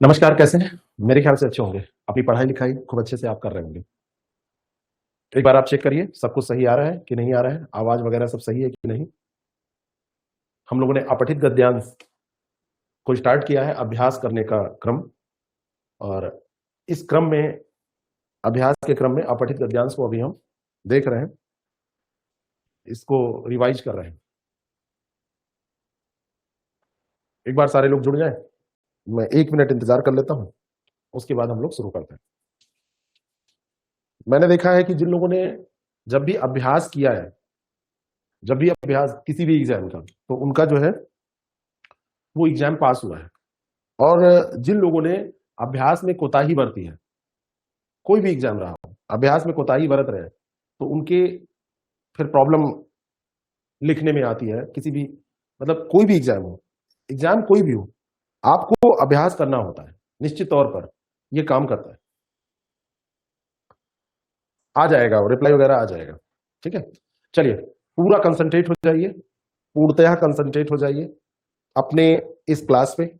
नमस्कार, कैसे हैं? मेरे ख्याल से अच्छे होंगे। अपनी पढ़ाई लिखाई खूब अच्छे से आप कर रहे होंगे। एक बार आप चेक करिए सब कुछ सही आ रहा है कि नहीं आ रहा है, आवाज वगैरह सब सही है कि नहीं। हम लोगों ने अपठित गद्यांश को स्टार्ट किया है, अभ्यास करने का क्रम। और इस क्रम में, अभ्यास के क्रम में अपठित गद्यांश को अभी हम देख रहे हैं, इसको रिवाइज कर रहे हैं। एक बार सारे लोग जुड़ जाएं, मैं 1 मिनट इंतजार कर लेता हूं, उसके बाद हम लोग शुरू करते हैं। मैंने देखा है कि जिन लोगों ने जब भी अभ्यास किया है, जब भी अभ्यास किसी भी एग्जाम का, तो उनका जो है वो एग्जाम पास हुआ है। और जिन लोगों ने अभ्यास में कोताही बरती है, कोई भी एग्जाम रहा हो, अभ्यास में कोताही बरत रहे हैं, तो उनके फिर प्रॉब्लम लिखने में आती है। किसी भी, मतलब कोई भी एग्जाम हो, एग्जाम कोई भी हो, आपको अभ्यास करना होता है। निश्चित तौर पर यह काम करता है। आ जाएगा और रिप्लाई वगैरह आ जाएगा। ठीक है, चलिए पूरा कंसंट्रेट हो जाइए, पूर्णतः कंसंट्रेट हो जाइए अपने इस क्लास पे।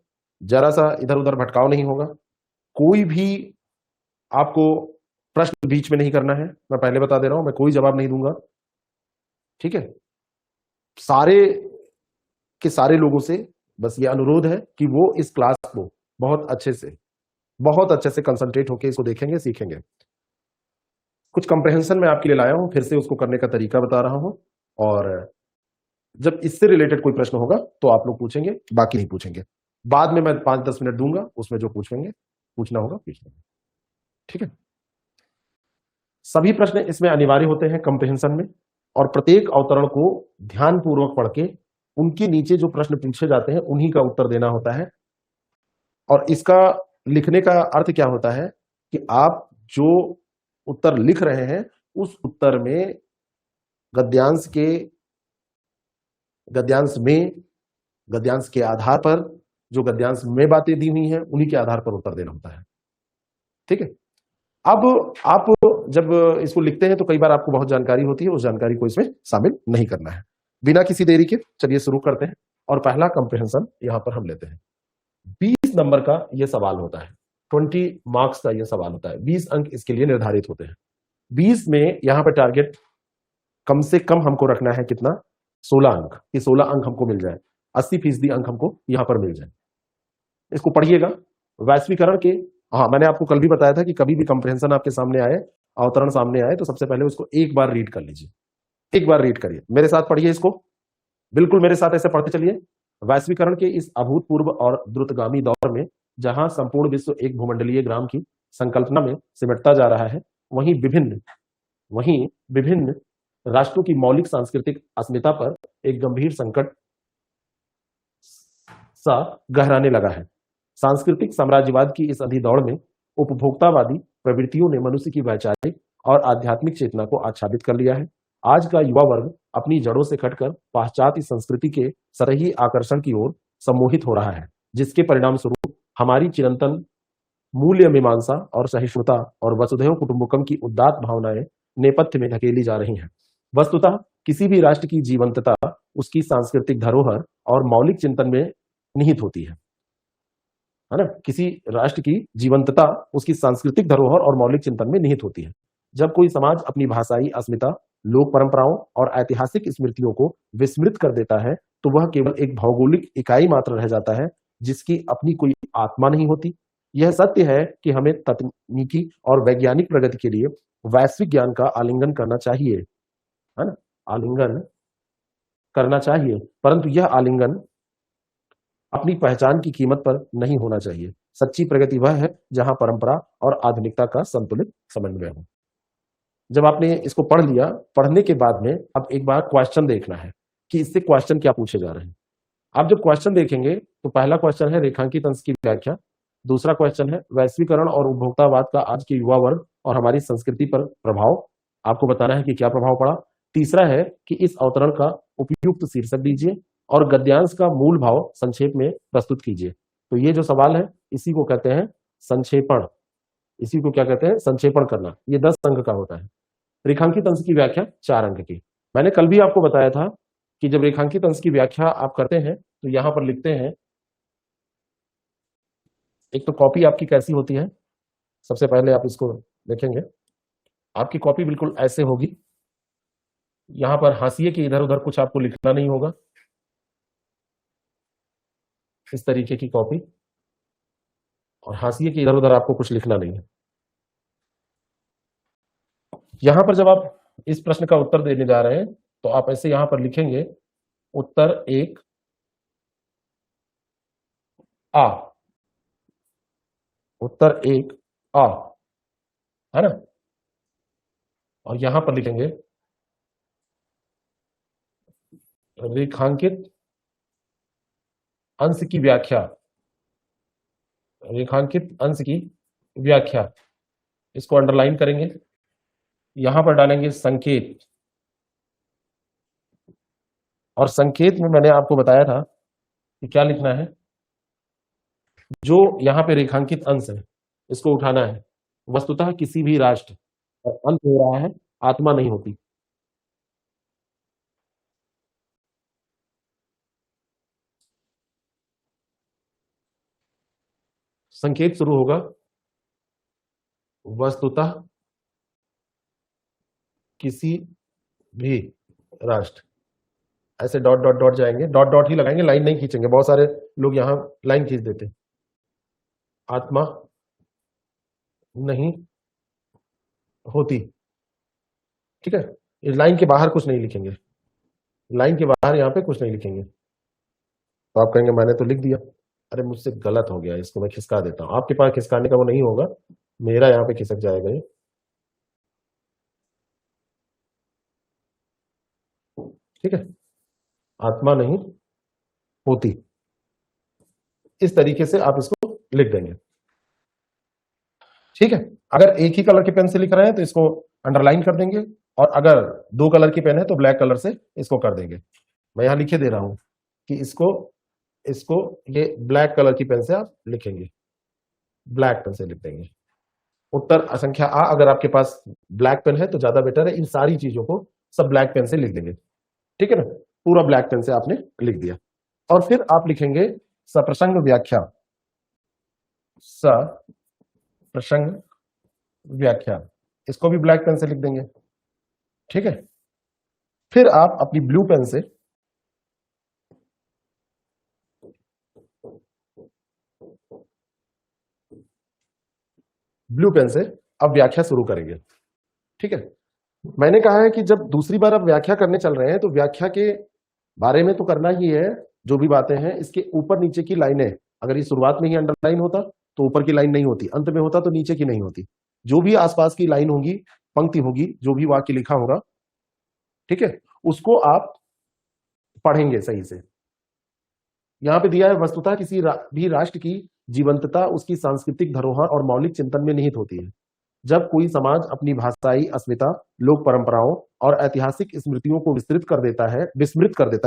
जरा सा इधर उधर भटकाव नहीं होगा। कोई भी आपको प्रश्न बीच में नहीं करना है, मैं पहले बता दे रहा हूं, मैं कोई जवाब नहीं दूंगा। ठीक है, सारे के सारे लोगों से बस ये अनुरोध है कि वो इस क्लास को बहुत अच्छे से कंसंट्रेट होकर इसको देखेंगे, सीखेंगे। कुछ कंप्रेहेंशन मैं आपके लिए लाया हूं, फिर से उसको करने का तरीका बता रहा हूं। और जब इससे रिलेटेड कोई प्रश्न होगा तो आप लोग पूछेंगे, बाकी नहीं पूछेंगे। बाद में मैं 5-10 मिनट दूंगा, उसमें जो पूछेंगे, पूछना होगा पूछ लेंगे। ठीक है, सभी प्रश्न इसमें अनिवार्य होते हैं कंप्रेहेंशन में, और प्रत्येक अवतरण को ध्यानपूर्वक पढ़ के उनके नीचे जो प्रश्न पूछे जाते हैं उन्हीं का उत्तर देना होता है। और इसका लिखने का अर्थ क्या होता है कि आप जो उत्तर लिख रहे हैं उस उत्तर में गद्यांश के आधार पर, जो गद्यांश में बातें दी हुई हैं उन्हीं के आधार पर उत्तर देना होता है। ठीक है, अब आप जब इसको लिखते हैं तो कई बार आपको बहुत जानकारी होती है, उस जानकारी को इसमें शामिल नहीं करना है। बिना किसी देरी के चलिए शुरू करते हैं। और पहला कंप्रेहेंशन यहां पर हम लेते हैं। 20 नंबर का यह सवाल होता है, 20 मार्क्स का यह सवाल होता है। 20 अंक इसके लिए निर्धारित होते हैं। 20 में यहां पर टारगेट कम से कम हमको रखना है कितना? 16 अंक, कि 16 अंक हमको मिल जाए, 80% अंक हमको यहां पर मिल जाए। इसको पढ़िएगा वैश्वीकरण के। हाँ, मैंने आपको कल भी बताया था कि कभी भी कंप्रेहेंशन आपके सामने आए, अवतरण सामने आए, तो सबसे पहले उसको एक बार रीड कर लीजिए। एक बार रीड करिए, मेरे साथ पढ़िए इसको, बिल्कुल मेरे साथ ऐसे पढ़ते चलिए। वैश्वीकरण के इस अभूतपूर्व और द्रुतगामी दौर में जहां संपूर्ण विश्व एक भूमंडलीय ग्राम की संकल्पना में सिमटता जा रहा है, वहीं विभिन्न राष्ट्रों की मौलिक सांस्कृतिक अस्मिता पर एक गंभीर संकट सा गहराने लगा है। सांस्कृतिक साम्राज्यवाद की इस अधिदौड़ में उपभोक्तावादी प्रवृत्तियों ने मनुष्य की वैचारिक और आध्यात्मिक चेतना को आच्छादित कर लिया है। आज का युवा वर्ग अपनी जड़ों से कटकर पाश्चात्य संस्कृति के सतही आकर्षण की ओर सम्मोहित हो रहा है, जिसके परिणाम स्वरूप हमारी चिरंतन मूल्य मीमांसा और सहिष्णुता और वसुधैव कुटुंबकम की उदात्त भावनाएं नेपथ्य में धकेली जा रही हैं। वस्तुतः किसी भी राष्ट्र की जीवंतता उसकी सांस्कृतिक धरोहर और मौलिक चिंतन में निहित होती है ना? किसी राष्ट्र की जीवंतता उसकी सांस्कृतिक धरोहर और मौलिक चिंतन में निहित होती है। जब कोई समाज अपनी भाषाई अस्मिता, लोक परंपराओं और ऐतिहासिक स्मृतियों को विस्मृत कर देता है, तो वह केवल एक भौगोलिक इकाई मात्र रह जाता है, जिसकी अपनी कोई आत्मा नहीं होती। यह सत्य है कि हमें तकनीकी और वैज्ञानिक प्रगति के लिए वैश्विक ज्ञान का आलिंगन करना चाहिए, है ना? आलिंगन करना चाहिए, परंतु यह आलिंगन अपनी पहचान की कीमत पर नहीं होना चाहिए। सच्ची प्रगति वह है जहां परंपरा और आधुनिकता का संतुलित समन्वय हो। जब आपने इसको पढ़ लिया, पढ़ने के बाद में अब एक बार क्वेश्चन देखना है कि इससे क्वेश्चन क्या पूछे जा रहे हैं। आप जब क्वेश्चन देखेंगे तो पहला क्वेश्चन है रेखांकित अंश की व्याख्या, दूसरा क्वेश्चन है वैश्वीकरण और उपभोक्तावाद का आज के युवा वर्ग और हमारी संस्कृति पर प्रभाव, आपको बताना है कि क्या प्रभाव पड़ा। तीसरा है कि इस अवतरण का उपयुक्त शीर्षक दीजिए और गद्यांश का मूल भाव संक्षेप में प्रस्तुत कीजिए। तो ये जो सवाल है इसी को कहते हैं संक्षेपण, इसी को क्या कहते हैं? संक्षेपण करना। ये 10 अंक का होता है। रेखांकित अंश की व्याख्या 4 अंक की। मैंने कल भी आपको बताया था कि जब रेखांकित अंश की व्याख्या आप करते हैं तो यहां पर लिखते हैं एक तो कॉपी आपकी कैसी होती है, सबसे पहले आप इसको देखेंगे। आपकी कॉपी बिल्कुल ऐसे होगी, यहां पर हाशिए के इधर उधर कुछ आपको लिखना नहीं होगा, इस तरीके की कॉपी, और हाशिए के इधर उधर आपको कुछ लिखना नहीं है। यहां पर जब आप इस प्रश्न का उत्तर देने जा रहे हैं तो आप ऐसे यहां पर लिखेंगे उत्तर 1 आ, उत्तर 1 आ, है ना। और यहां पर लिखेंगे रेखांकित अंश की व्याख्या, रेखांकित अंश की व्याख्या, इसको अंडरलाइन करेंगे। यहां पर डालेंगे संकेत, और संकेत में मैंने आपको बताया था कि क्या लिखना है, जो यहां पे रेखांकित अंश है इसको उठाना है। वस्तुतः किसी भी राष्ट्र और अंत हो रहा है, आत्मा नहीं होती। संकेत शुरू होगा वस्तुतः किसी भी राष्ट्र, ऐसे डॉट डॉट डॉट जाएंगे, डॉट डॉट ही लगाएंगे, लाइन नहीं खींचेंगे। बहुत सारे लोग यहां लाइन खींच देते। आत्मा नहीं होती, ठीक है। इस लाइन के बाहर कुछ नहीं लिखेंगे, लाइन के बाहर यहां पे कुछ नहीं लिखेंगे। तो आप कहेंगे मैंने तो लिख दिया, अरे मुझसे गलत हो गया, इसको मैं खिसका देता हूं। आपके पास खिसकाने का वो नहीं होगा, मेरा यहां पे खिसक जाएगा ये, ठीक है। आत्मा नहीं होती, इस तरीके से आप इसको लिख देंगे, ठीक है। अगर एक ही कलर के पेन से लिख रहे हैं तो इसको अंडरलाइन कर देंगे, और अगर दो कलर की पेन है तो ब्लैक कलर से इसको कर देंगे। मैं यहां लिखे दे रहा हूं कि इसको इसको ये ब्लैक कलर की पेन से आप लिखेंगे, ब्लैक पेन से लिख देंगे। उत्तर संख्या आ, अगर आपके पास ब्लैक पेन है तो ज्यादा बेटर है। इन सारी चीजों को सब ब्लैक पेन से लिख देंगे, ठीक है ना। पूरा ब्लैक पेन से आपने लिख दिया, और फिर आप लिखेंगे सप्रसंग व्याख्या, सप्रसंग व्याख्या, इसको भी ब्लैक पेन से लिख देंगे, ठीक है। फिर आप अपनी ब्लू पेन से अब व्याख्या शुरू करेंगे, ठीक है। मैंने कहा है कि जब दूसरी बार आप व्याख्या करने चल रहे हैं तो व्याख्या के बारे में तो करना ही है। जो भी बातें हैं इसके ऊपर नीचे की लाइनें, अगर ये शुरुआत में ही अंडरलाइन होता तो ऊपर की लाइन नहीं होती, अंत में होता तो नीचे की नहीं होती। जो भी आसपास की लाइन होगी, पंक्ति होगी, जो भी वाक्य लिखा होगा, ठीक है, उसको आप पढ़ेंगे सही से। यहां पे दिया है वस्तुतः किसी भी राष्ट्र की जीवंतता उसकी सांस्कृतिक धरोहर और मौलिक चिंतन में निहित होती है। जब कोई समाज अपनी भाषाई अस्मिता, लोक परंपराओं और ऐतिहासिक स्मृतियों को विस्मृत कर देता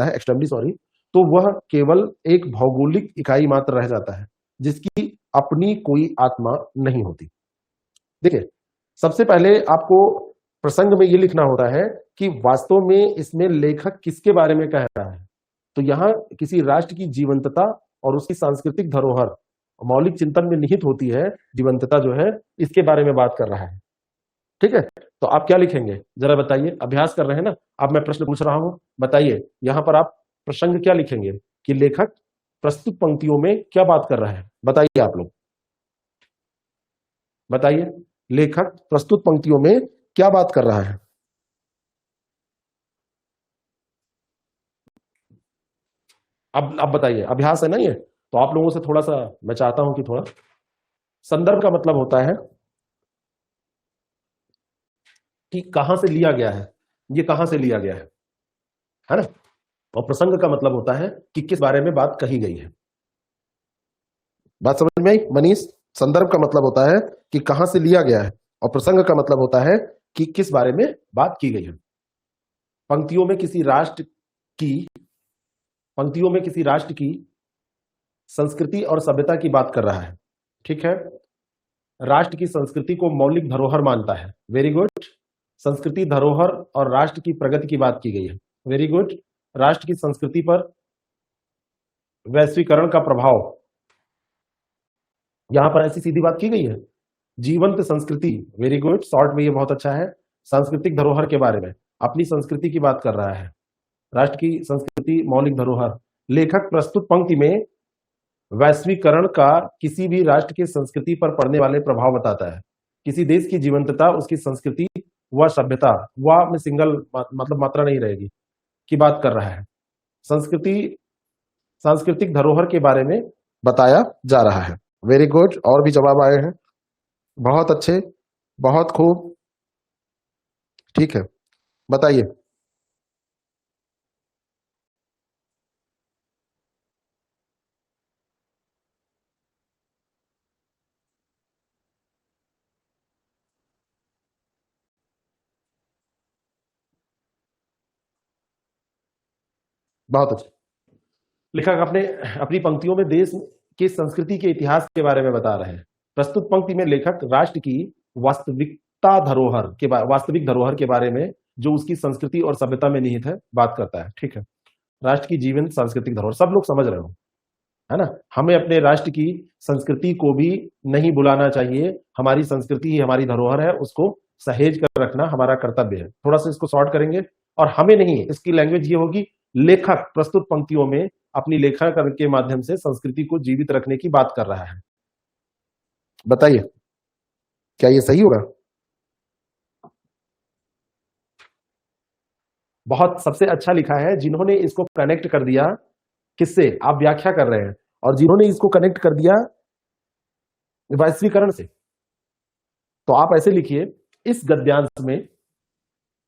है, एक्सट्रीमली सॉरी, तो वह केवल एक भौगोलिक इकाई मात्र रह जाता है, जिसकी अपनी कोई आत्मा नहीं होती। देखिए, सबसे पहले आपको प्रसंग में यह लिखना होता है कि वास्तव में इसमें लेखक किसके बारे में कह रहा है। तो यहां किसी राष्ट्र की जीवंतता और उसकी सांस्कृतिक धरोहर मौलिक चिंतन में निहित होती है, जीवंतता जो है, इसके बारे में बात कर रहा है, ठीक है। तो आप क्या लिखेंगे जरा बताइए, अभ्यास कर रहे हैं ना। अब मैं प्रश्न पूछ रहा हूं, बताइए यहां पर आप प्रसंग क्या लिखेंगे कि लेखक प्रस्तुत पंक्तियों में क्या बात कर रहा है। बताइए आप लोग, बताइए लेखक प्रस्तुत पंक्तियों में क्या बात कर रहा है। अब बताइए, अभ्यास है ना ये, तो आप लोगों से थोड़ा सा मैं चाहता हूं कि थोड़ा, संदर्भ का मतलब होता है कि कहां से लिया गया है, ये कहां से लिया गया है ना। और प्रसंग का मतलब होता है कि किस बारे में बात कही गई है। बात समझ में आई मनीष। संदर्भ का मतलब होता है कि कहां से लिया गया है, और प्रसंग का मतलब होता है कि किस बारे में बात की गई है। पंक्तियों में किसी राष्ट्र की पंक्तियों में किसी राष्ट्र की संस्कृति और सभ्यता की बात कर रहा है, ठीक है। राष्ट्र की संस्कृति को मौलिक धरोहर मानता है, वेरी गुड। संस्कृति, धरोहर और राष्ट्र की प्रगति की बात की गई है, वेरी गुड। राष्ट्र की संस्कृति पर वैश्वीकरण का प्रभाव, यहां पर ऐसी सीधी बात की गई है। जीवंत संस्कृति, वेरी गुड, शॉर्ट में ये बहुत अच्छा है। सांस्कृतिक धरोहर के बारे में अपनी संस्कृति की बात कर रहा है। राष्ट्र की संस्कृति मौलिक धरोहर। लेखक प्रस्तुत पंक्ति में वैश्वीकरण का किसी भी राष्ट्र की संस्कृति पर पड़ने वाले प्रभाव बताता है। किसी देश की जीवंतता उसकी संस्कृति व सभ्यता, व में सिंगल मतलब मात्रा नहीं रहेगी, की बात कर रहा है। संस्कृति सांस्कृतिक धरोहर के बारे में बताया जा रहा है। वेरी गुड, और भी जवाब आए हैं, बहुत अच्छे, बहुत खूब, ठीक है, बताइए। बहुत अच्छा। लेखक अपने अपनी पंक्तियों में देश की संस्कृति के इतिहास के बारे में बता रहे हैं। प्रस्तुत पंक्ति में लेखक राष्ट्र की वास्तविक धरोहर के बारे में, जो उसकी संस्कृति और सभ्यता में निहित है, बात करता है। ठीक है, राष्ट्र की जीवंत सांस्कृतिक धरोहर, सब लोग समझ रहे हो, है ना। हमें अपने राष्ट्र की संस्कृति को भी नहीं भुलाना चाहिए। हमारी संस्कृति ही हमारी धरोहर है, उसको सहेज कर रखना हमारा कर्तव्य है। थोड़ा सा इसको शॉर्ट करेंगे, और हमें नहीं, इसकी लैंग्वेज ये होगी, लेखक प्रस्तुत पंक्तियों में अपनी लेखन के माध्यम से संस्कृति को जीवित रखने की बात कर रहा है। बताइए, क्या ये सही होगा? बहुत सबसे अच्छा लिखा है जिन्होंने इसको कनेक्ट कर दिया, किससे? आप व्याख्या कर रहे हैं, और जिन्होंने इसको कनेक्ट कर दिया वैश्वीकरण से। तो आप ऐसे लिखिए, इस गद्यांश में,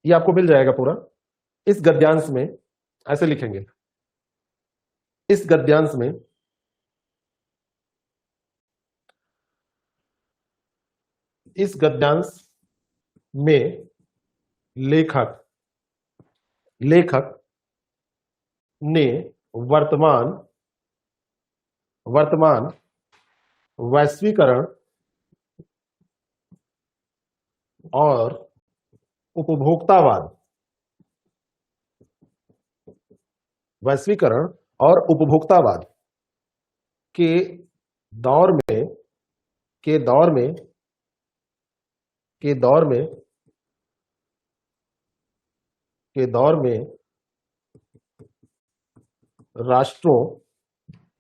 ये आपको मिल जाएगा पूरा, इस गद्यांश में ऐसे लिखेंगे, इस गद्यांश में इस गद्यांश में लेखक ने वर्तमान वैश्वीकरण और उपभोक्तावाद के दौर में राष्ट्रों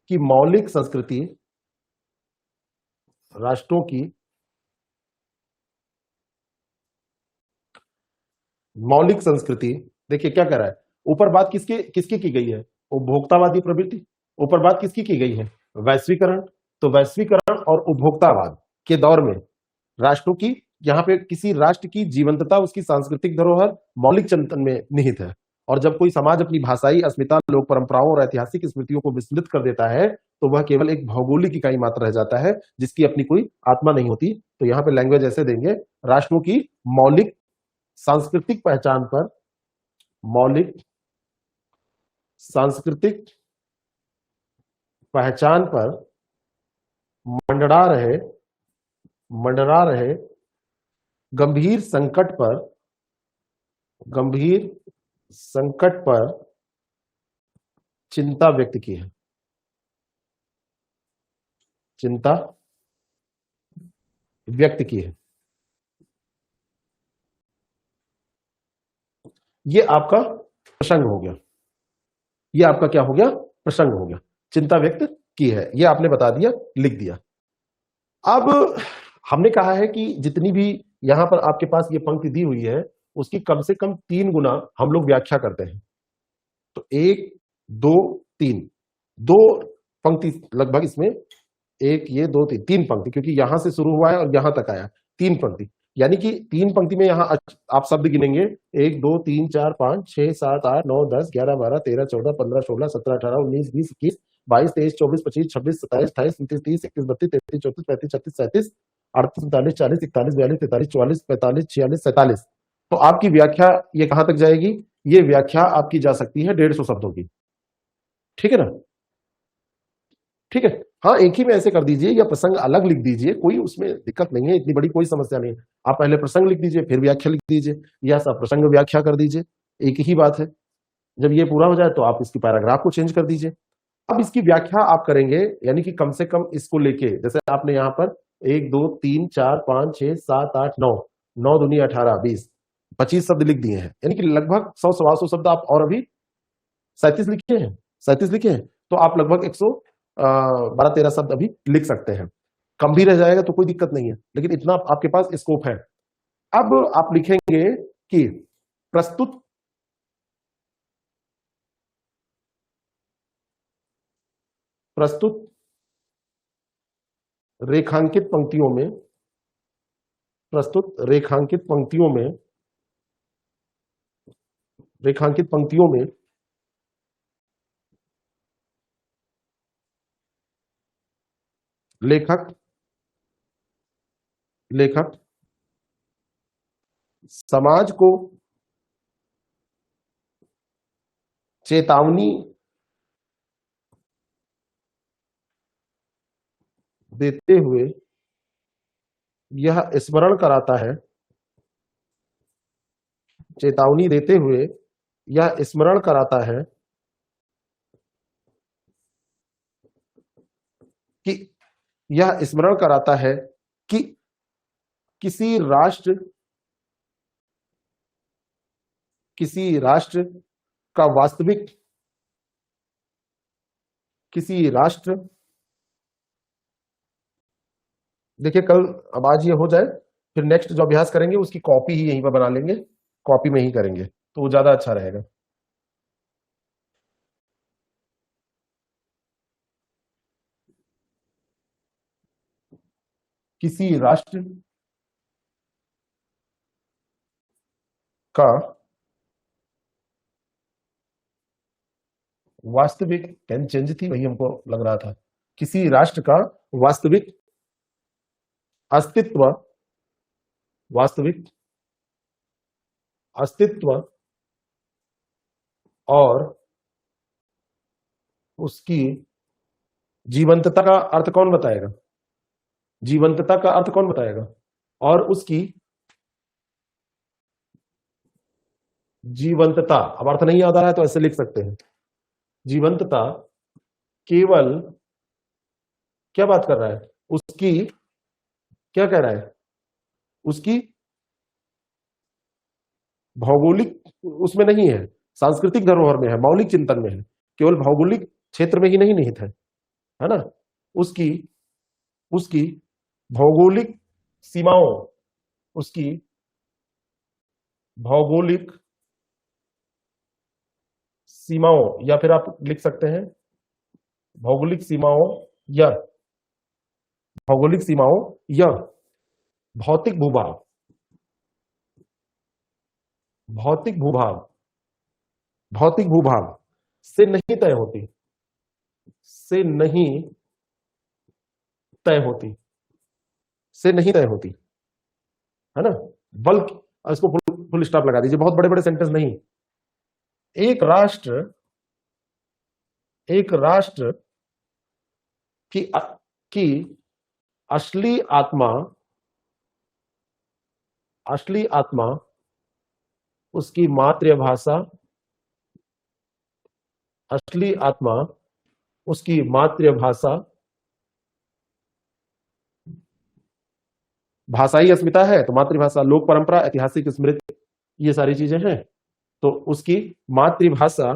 की मौलिक संस्कृति, राष्ट्रों की मौलिक संस्कृति, देखिए क्या कह रहा है, ऊपर बात किसकी की गई है? उपभोक्तावादी प्रवृत्ति। ऊपर बात किसकी की गई है? वैश्वीकरण। तो वैश्वीकरण और उपभोक्तावाद के दौर में राष्ट्रों की, यहाँ पे किसी राष्ट्र की जीवंतता उसकी सांस्कृतिक धरोहर मौलिक चिंतन में निहित है। और जब कोई समाज अपनी भाषाई अस्मिता, लोक परंपराओं और ऐतिहासिक स्मृतियों को विस्मृत कर देता है, तो वह केवल एक भौगोलिक इकाई मात्र रह जाता है, जिसकी अपनी कोई आत्मा नहीं होती। तो यहाँ पे लैंग्वेज ऐसे देंगे, राष्ट्रों की मौलिक सांस्कृतिक पहचान पर मंडरा रहे गंभीर संकट पर चिंता व्यक्त की है। ये आपका प्रसंग हो गया, ये आपका क्या हो गया? प्रसंग हो गया। चिंता व्यक्त की है, ये आपने बता दिया, लिख दिया। अब हमने कहा है कि जितनी भी यहां पर आपके पास ये पंक्ति दी हुई है, उसकी कम से कम 3 गुना हम लोग व्याख्या करते हैं। तो 1 2 3, 2 पंक्ति लगभग इसमें, 1 ये 2 3 पंक्ति, क्योंकि यहां से शुरू हुआ है और यहां तक आया, 3 पंक्ति, यानी कि 3 पंक्ति में यहां आप शब्द गिनेंगे, 1 2 3 4 5 6 7 8 9 10 11 12 13 14 15 16 17 18 19 20 21 22 23 24 25 26 27 28 29 30 31 32 33 34 35 36 37 38 39 40 41 42 43 44 45 46 47। तो आपकी व्याख्या ये कहां तक जाएगी? ये व्याख्या आपकी जा सकती है 150 शब्दों की। ठीक है ना? ठीक है, हाँ, एक ही में ऐसे कर दीजिए, या प्रसंग अलग लिख दीजिए, कोई उसमें दिक्कत नहीं है, इतनी बड़ी कोई समस्या नहीं है। आप पहले प्रसंग लिख दीजिए, फिर व्याख्या लिख दीजिए, या सब प्रसंग व्याख्या कर दीजिए, एक ही बात है। जब ये पूरा हो जाए तो आप इसकी पैराग्राफ को चेंज कर दीजिए। अब इसकी व्याख्या आप करेंगे, यानी कि कम से कम इसको लेके, जैसे आपने यहां पर 1 2 3 4 5 6 7 8 9, 9 दूनी 18 20 25 शब्द लिख दिए हैं, यानी कि लगभग 100 125 शब्द आप, और अभी 37 लिखे हैं, 37 लिखे हैं, तो आप लगभग 112 13 शब्द अभी लिख सकते हैं। कम भी रह जाएगा तो कोई दिक्कत नहीं है, लेकिन इतना आपके पास स्कोप है। अब आप लिखेंगे कि प्रस्तुत प्रस्तुत रेखांकित पंक्तियों में, प्रस्तुत रेखांकित पंक्तियों में, रेखांकित पंक्तियों में लेखक लेखक समाज को चेतावनी देते हुए यह स्मरण कराता है, चेतावनी देते हुए यह स्मरण कराता है कि यह स्मरण कराता है कि किसी राष्ट्र का वास्तविक, किसी राष्ट्र, देखिए कल, अब आज ये हो जाए, फिर नेक्स्ट जो अभ्यास करेंगे उसकी कॉपी ही यहीं पर बना लेंगे, कॉपी में ही करेंगे तो वो ज्यादा अच्छा रहेगा। किसी राष्ट्र का वास्तविक, पेन चेंज थी वही हमको लग रहा था, किसी राष्ट्र का वास्तविक अस्तित्व, वास्तविक अस्तित्व और उसकी जीवंतता का अर्थ कौन बताएगा, जीवंतता का अर्थ कौन बताएगा, और उसकी जीवंतता, अब अर्थ नहीं याद आ रहा है तो ऐसे लिख सकते हैं, जीवंतता केवल क्या बात कर रहा है, उसकी क्या कह रहा है, उसकी भौगोलिक उसमें नहीं है, सांस्कृतिक धरोहर में है, मौलिक चिंतन में है, केवल भौगोलिक क्षेत्र में ही नहीं निहित है ना, उसकी उसकी भौगोलिक सीमाओं, उसकी भौगोलिक सीमाओं, या फिर आप लिख सकते हैं भौगोलिक सीमाओं, या भौगोलिक सीमाओं या भौतिक भूभाग, भौतिक भूभाग, भौतिक भूभाग से नहीं तय होती, से नहीं तय होती, से नहीं तय होती, है ना, बल्कि, इसको फुल स्टॉप लगा दीजिए, बहुत बड़े बड़े सेंटेंस नहीं, एक राष्ट्र, एक राष्ट्र की की असली आत्मा, असली आत्मा उसकी मातृभाषा, असली आत्मा उसकी मातृभाषा, भाषाई अस्मिता है तो मातृभाषा, लोक परंपरा, ऐतिहासिक स्मृति, ये सारी चीजें हैं, तो उसकी मातृभाषा,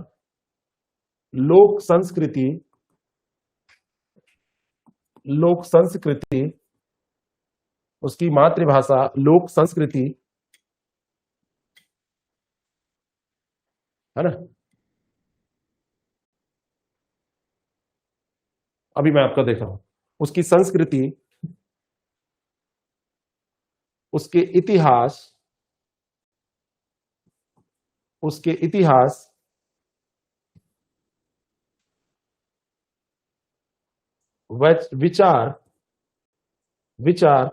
लोक संस्कृति, लोक संस्कृति, उसकी मातृभाषा, लोक संस्कृति, है ना। अभी मैं आपका देख रहा हूं, उसकी संस्कृति, उसके इतिहास, उसके इतिहास, विचार, विचार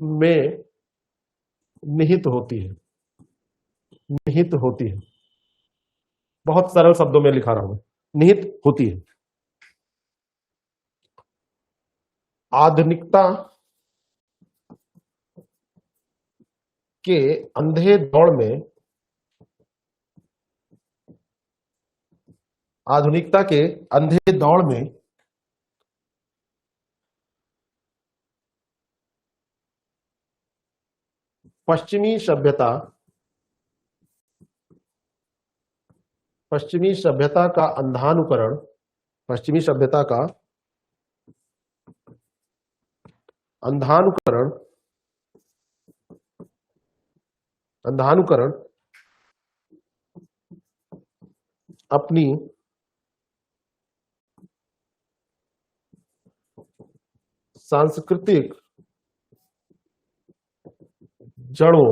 में निहित होती है, निहित होती है, बहुत सरल शब्दों में लिखा रहा हूं, निहित होती है। आधुनिकता के अंधे दौड़ में, आधुनिकता के अंधे दौड़ में पश्चिमी सभ्यता का अंधानुकरण, पश्चिमी सभ्यता का अंधानुकरण अपनी सांस्कृतिक जड़ों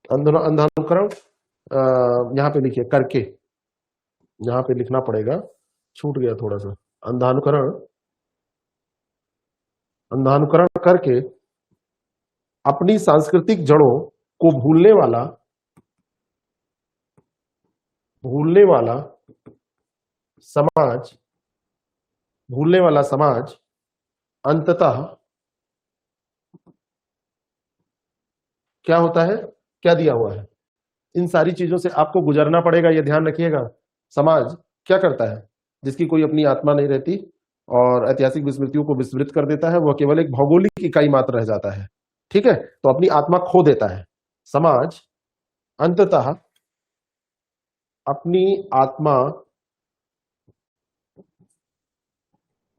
अंधानुकरण यहां पे लिखिए करके, यहां पे लिखना पड़ेगा, छूट गया थोड़ा सा। अंधानुकरण करके अपनी सांस्कृतिक जड़ों को भूलने वाला समाज अंततः क्या होता है, क्या दिया हुआ है, इन सारी चीजों से आपको गुजरना पड़ेगा, यह ध्यान रखिएगा। समाज क्या करता है, जिसकी कोई अपनी आत्मा नहीं रहती और ऐतिहासिक विस्मृतियों को विस्मृत कर देता है, वह केवल एक भौगोलिक इकाई मात्र रह जाता है। ठीक है, तो अपनी आत्मा खो देता है। समाज अंततः अपनी आत्मा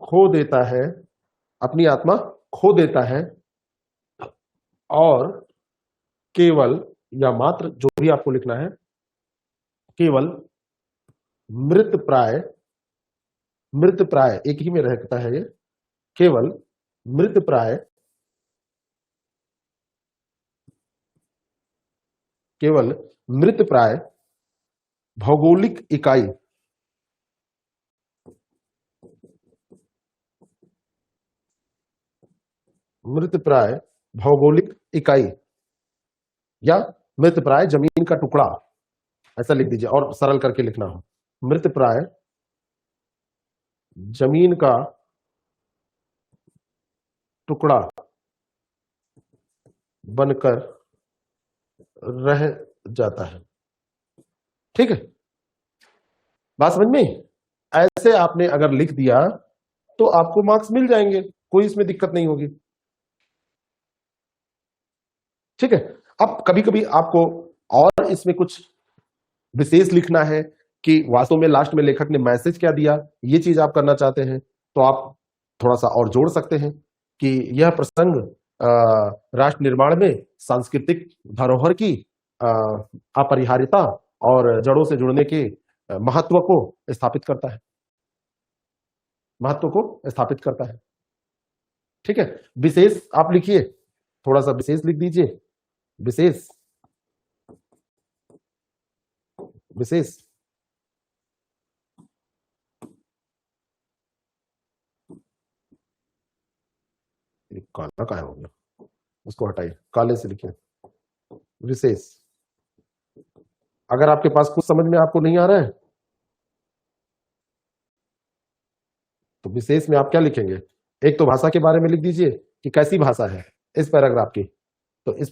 खो देता है और केवल या मात्र, जो भी आपको लिखना है, केवल मृत प्राय एक ही में रहता है ये, केवल मृत प्राय भौगोलिक इकाई या मृत प्राय जमीन का टुकड़ा, ऐसा लिख दीजिए और सरल करके लिखना हो, मृत प्राय जमीन का टुकड़ा बनकर रह जाता है। ठीक है, बात समझ में? ऐसे आपने अगर लिख दिया तो आपको मार्क्स मिल जाएंगे, कोई इसमें दिक्कत नहीं होगी। ठीक है, अब कभी कभी आपको और इसमें कुछ विशेष लिखना है कि वास्तव में लास्ट में लेखक ने मैसेज क्या दिया, ये चीज आप करना चाहते हैं तो आप थोड़ा सा और जोड़ सकते हैं कि यह प्रसंग राष्ट्र निर्माण में सांस्कृतिक धरोहर की अपरिहार्यता और जड़ों से जुड़ने के महत्व को स्थापित करता है। ठीक है, विशेष आप लिखिए, थोड़ा सा विशेष लिख दीजिए, विशेष काला क्या हो गया, उसको हटाइए, काले से लिखिए विशेष। अगर आपके पास कुछ समझ में आपको नहीं आ रहा है तो विशेष में आप क्या लिखेंगे, एक तो भाषा के बारे में लिख दीजिए कि कैसी भाषा है इस पैराग्राफ की, तो इस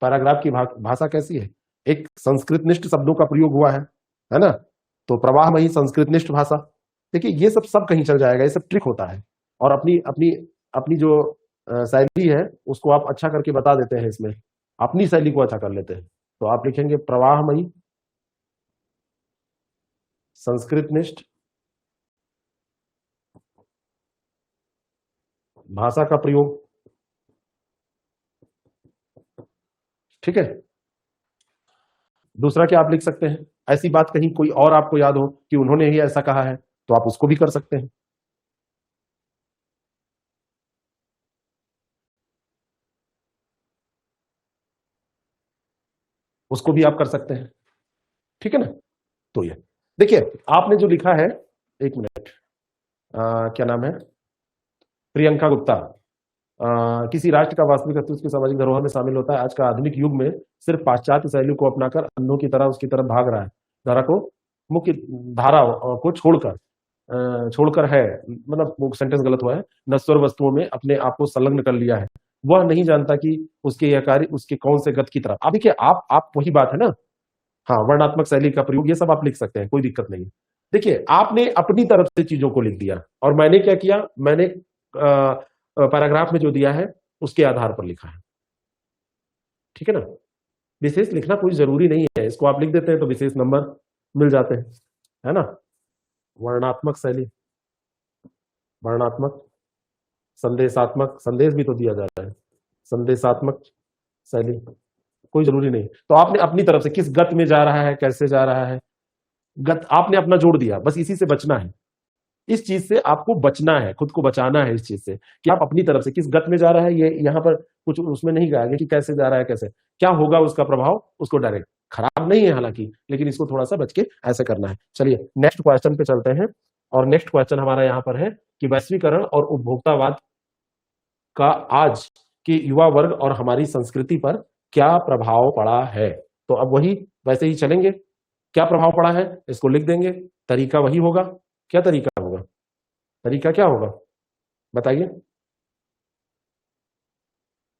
पैराग्राफ की भाषा कैसी है, एक संस्कृतनिष्ठ शब्दों का प्रयोग हुआ है ना, तो प्रवाहमयी संस्कृतनिष्ठ भाषा। देखिए ये सब कहीं चल जाएगा, ये सब ट्रिक होता है, और अपनी जो शैली है उसको आप अच्छा करके बता देते हैं, इसमें अपनी शैली को अच्छा कर लेते हैं। तो आप लिखेंगे प्रवाहमयी संस्कृतनिष्ठ भाषा का प्रयोग। ठीक है, दूसरा क्या आप लिख सकते हैं, ऐसी बात कहीं कोई और आपको याद हो कि उन्होंने ही ऐसा कहा है तो आप उसको भी कर सकते हैं। उसको भी आप कर सकते हैं। ठीक है ना, तो ये देखिए आपने जो लिखा है, एक मिनट, क्या नाम है, प्रियंका गुप्ता, किसी राष्ट्र का वास्तविक अस्तित्व उसकी सामाजिक धरोहर में शामिल होता है। आज का आधुनिक युग में सिर्फ पाश्चात्य शैली को अपनाकर अंधों की तरह उसकी तरफ भाग रहा है, धारा को मुख्य धारा को छोड़कर। छोड़कर है, मतलब वो सेंटेंस गलत हुआ है, नश्वर वस्तुओं में अपने आप को संलग्न कर लिया है, वह नहीं जानता कि उसके यह कार्य उसके कौन से गत की तरफ। आप देखिए, आप वही बात है ना। हाँ, वर्णात्मक शैली का प्रयोग ये सब आप लिख सकते हैं, कोई दिक्कत नहीं है। देखिए, आपने अपनी तरफ से चीजों को लिख दिया और मैंने क्या किया, मैंने पैराग्राफ में जो दिया है उसके आधार पर लिखा है। ठीक है ना। विशेष लिखना कोई जरूरी नहीं है, इसको आप लिख देते हैं तो विशेष नंबर मिल जाते हैं, है ना। वर्णात्मक शैली, वर्णात्मक, संदेशात्मक, संदेश भी तो दिया जा रहा है, संदेशात्मक शैली, कोई जरूरी नहीं। तो आपने अपनी तरफ से किस गत में जा रहा है, कैसे जा रहा है, गत आपने अपना जोड़ दिया, बस इसी से बचना है। इस चीज से आपको बचना है, खुद को बचाना है इस चीज से कि आप अपनी तरफ से किस गत में जा रहा है। ये यहां पर कुछ उसमें नहीं कहा गया कि कैसे जा रहा है, कैसे क्या होगा उसका प्रभाव, उसको डायरेक्ट खराब नहीं है हालांकि, लेकिन इसको थोड़ा सा बच के ऐसे करना है। चलिए नेक्स्ट क्वेश्चन पे चलते हैं। और नेक्स्ट क्वेश्चन हमारा यहां पर है कि वैश्वीकरण और उपभोक्तावाद का आज के युवा वर्ग और हमारी संस्कृति पर क्या प्रभाव पड़ा है। तो अब वही वैसे ही चलेंगे, क्या प्रभाव पड़ा है इसको लिख देंगे, तरीका वही होगा। क्या तरीका होगा, तरीका क्या होगा बताइए,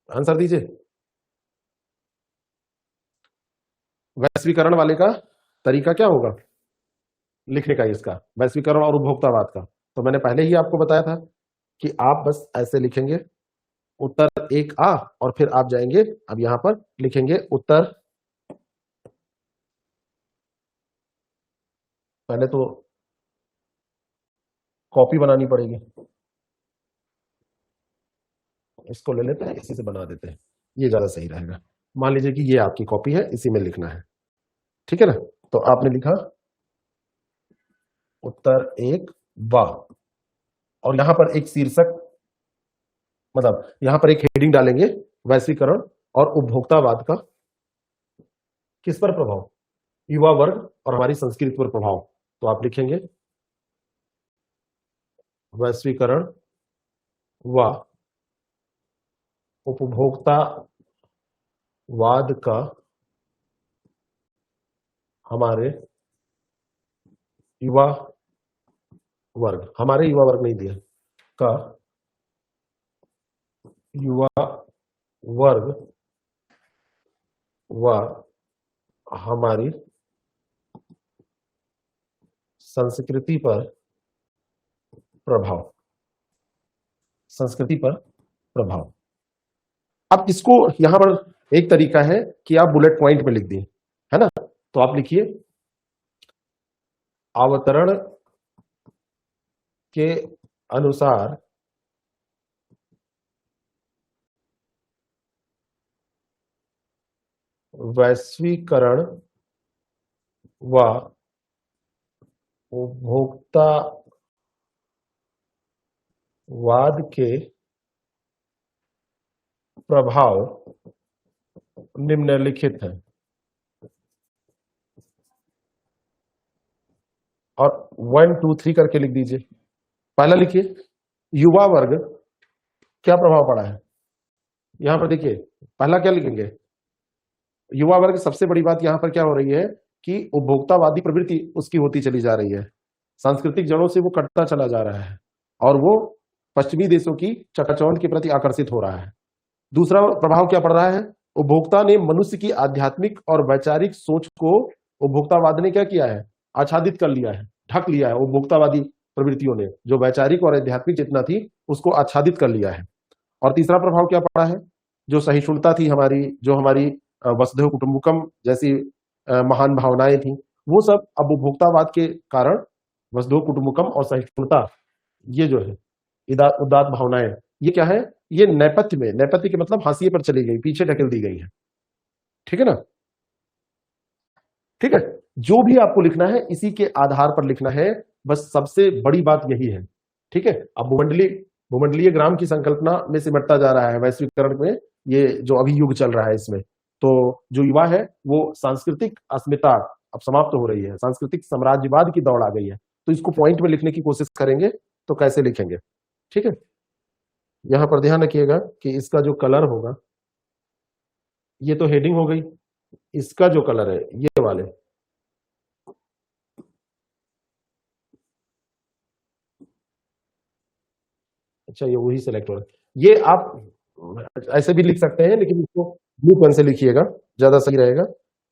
आंसर दीजिए। वैश्वीकरण वाले का तरीका क्या होगा लिखने का, इसका वैश्वीकरण और उपभोक्तावाद का। तो मैंने पहले ही आपको बताया था कि आप बस ऐसे लिखेंगे, उत्तर एक आ, और फिर आप जाएंगे, अब यहां पर लिखेंगे उत्तर, पहले तो कॉपी बनानी पड़ेगी, इसको ले लेते हैं, इसी से बना देते हैं, ये ज्यादा सही रहेगा। मान लीजिए कि ये आपकी कॉपी है, इसी में लिखना है, ठीक है ना। तो आपने लिखा उत्तर एक वाह, और यहां पर एक शीर्षक, मतलब यहां पर एक हेडिंग डालेंगे, वैश्वीकरण और उपभोक्तावाद का किस पर प्रभाव, युवा वर्ग और हमारी संस्कृति पर प्रभाव। तो आप लिखेंगे वैश्वीकरण व उपभोक्तावाद का हमारे युवा वर्ग, हमारे युवा वर्ग नहीं दिया, का युवा वर्ग व हमारी संस्कृति पर प्रभाव, संस्कृति पर प्रभाव। अब इसको यहां पर एक तरीका है कि आप बुलेट पॉइंट में लिख दिए, है ना। तो आप लिखिए अवतरण के अनुसार वैश्वीकरण व उपभोक्तावाद के प्रभाव निम्नलिखित है। और 1 2 3 करके लिख दीजिए। पहला लिखिए युवा वर्ग क्या प्रभाव पड़ा है, यहां पर देखिए पहला क्या लिखेंगे, युवा वर्ग। सबसे बड़ी बात यहां पर क्या हो रही है कि उपभोक्तावादी प्रवृत्ति उसकी होती चली जा रही है, सांस्कृतिक जड़ों से वो कटता चला जा रहा है और वो पश्चिमी देशों की चकाचौंध के प्रति आकर्षित हो रहा है। दूसरा प्रभाव क्या पड़ रहा है, उपभोक्ता ने मनुष्य की आध्यात्मिक और वैचारिक सोच को उपभोक्तावाद ने क्या किया है, आच्छादित कर लिया है, ढक लिया है। उपभोक्तावादी प्रवृत्तियों ने जो वैचारिक और आध्यात्मिक चेतना थी उसको आच्छादित कर लिया है। और तीसरा प्रभाव क्या पड़ा है, जो सहिष्णुता थी हमारी, जो हमारी वसुधैव कुटुंबकम जैसी महान भावनाएं थी, वो सब अब उपभोक्तावाद के कारण, वसुधैव कुटुंबकम और सहिष्णुता, ये जो है उदात्त भावनाएं, ये क्या है, ये नेपथ्य में, नेपथ्य के मतलब हाशिए पर चली गई, पीछे ढकेल दी गई है। ठीक है ना, ठीक है। जो भी आपको लिखना है इसी के आधार पर लिखना है, बस सबसे बड़ी बात यही है। ठीक है। अब भूमंडलीय ग्राम की संकल्पना में सिमटता जा रहा है वैश्वीकरण में, ये जो अभी युग चल रहा है इसमें। तो जो युवा है वो सांस्कृतिक अस्मिता अब समाप्त हो रही है, सांस्कृतिक साम्राज्यवाद की दौड़ आ गई है। तो इसको पॉइंट में लिखने की कोशिश करेंगे तो कैसे लिखेंगे, ठीक है। यहां पर ध्यान रखिएगा कि इसका जो कलर होगा, ये तो हेडिंग हो गई, इसका जो कलर है ये वाले, अच्छा, ये वही सेलेक्ट हो रहा है। ये आप ऐसे भी लिख सकते हैं, लेकिन इसको ब्लू पेन से लिखिएगा, ज्यादा सही रहेगा।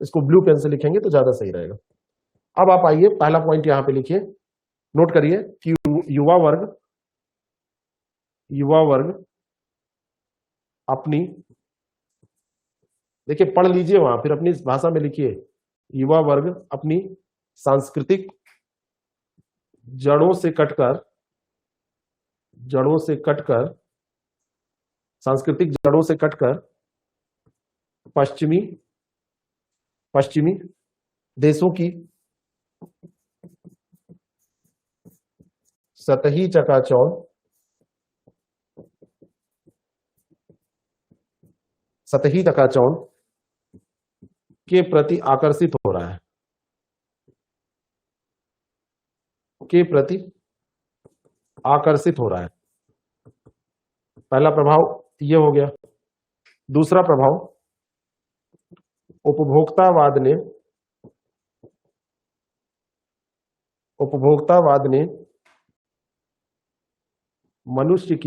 इसको ब्लू पेन से लिखेंगे तो ज्यादा सही रहेगा। अब आप आइए, पहला पॉइंट यहां पे लिखिए, नोट करिए कि युवा वर्ग अपनी, देखिए पढ़ लीजिए वहां, फिर अपनी भाषा में लिखिए। युवा वर्ग अपनी सांस्कृतिक जड़ों से कटकर सांस्कृतिक जड़ों से कटकर पश्चिमी देशों की सतही चकाचौंध के प्रति आकर्षित हो रहा है, पहला प्रभाव ये हो गया। दूसरा प्रभाव, उपभोक्तावाद ने मनुष्य की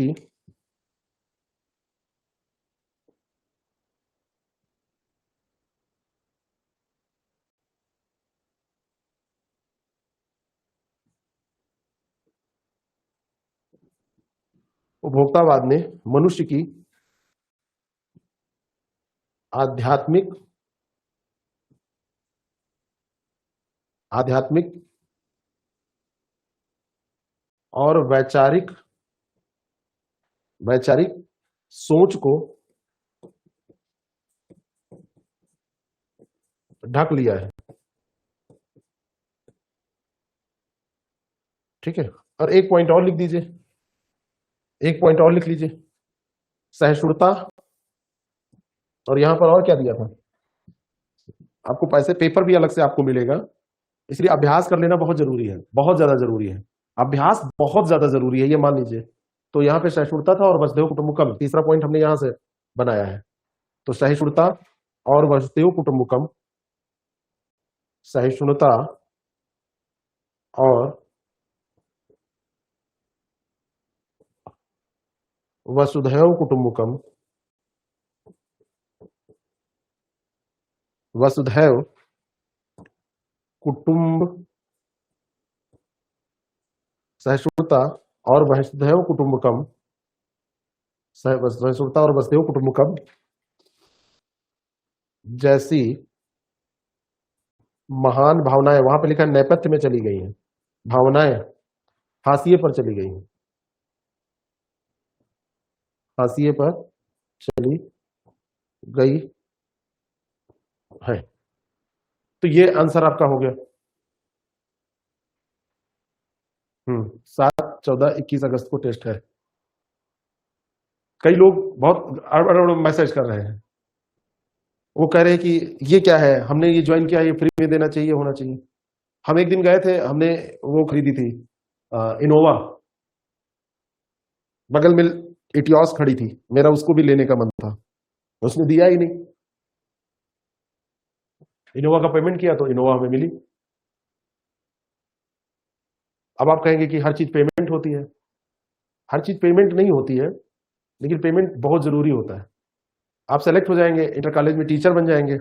आध्यात्मिक और वैचारिक सोच को ढक लिया है। ठीक है, और एक पॉइंट और लिख लीजिए, सहिष्णुता। और यहां पर और क्या दिया था आपको, पैसे पेपर भी अलग से आपको मिलेगा, इसलिए अभ्यास कर लेना बहुत जरूरी है, बहुत ज्यादा जरूरी है। अभ्यास बहुत ज्यादा जरूरी है, ये मान लीजिए। तो यहाँ पे सहिष्णुता था और वसुधैव कुटुंबकम, तीसरा पॉइंट हमने यहां से बनाया है। तो सहिष्णुता और वसुधैव कुटुंबकम, सहिष्णुता और वसुधैव कुटुंबकम, सहिष्णुता और वसुधैव कुटुंबकम जैसी महान भावनाएं, वहां पे लिखा नेपथ्य में चली गई हैं, भावनाएं हाशिए पर चली गई हैं, हाशिए पर चली गई है। तो ये आंसर आपका हो गया। 7, 14, 21 अगस्त को टेस्ट है। कई लोग बहुत मैसेज कर रहे हैं, वो कह रहे हैं कि ये क्या है, हमने ये ज्वाइन किया, ये फ्री में देना चाहिए, होना चाहिए। हम एक दिन गए थे, हमने वो खरीदी थी इनोवा, बगल में इटियोस खड़ी थी, मेरा उसको भी लेने का मन था, उसने दिया ही नहीं। इनोवा का पेमेंट किया तो इनोवा हमें मिली। अब आप कहेंगे कि हर चीज पेमेंट होती है, हर चीज पेमेंट नहीं होती है, लेकिन पेमेंट बहुत जरूरी होता है। आप सेलेक्ट हो जाएंगे, इंटर कॉलेज में टीचर बन जाएंगे,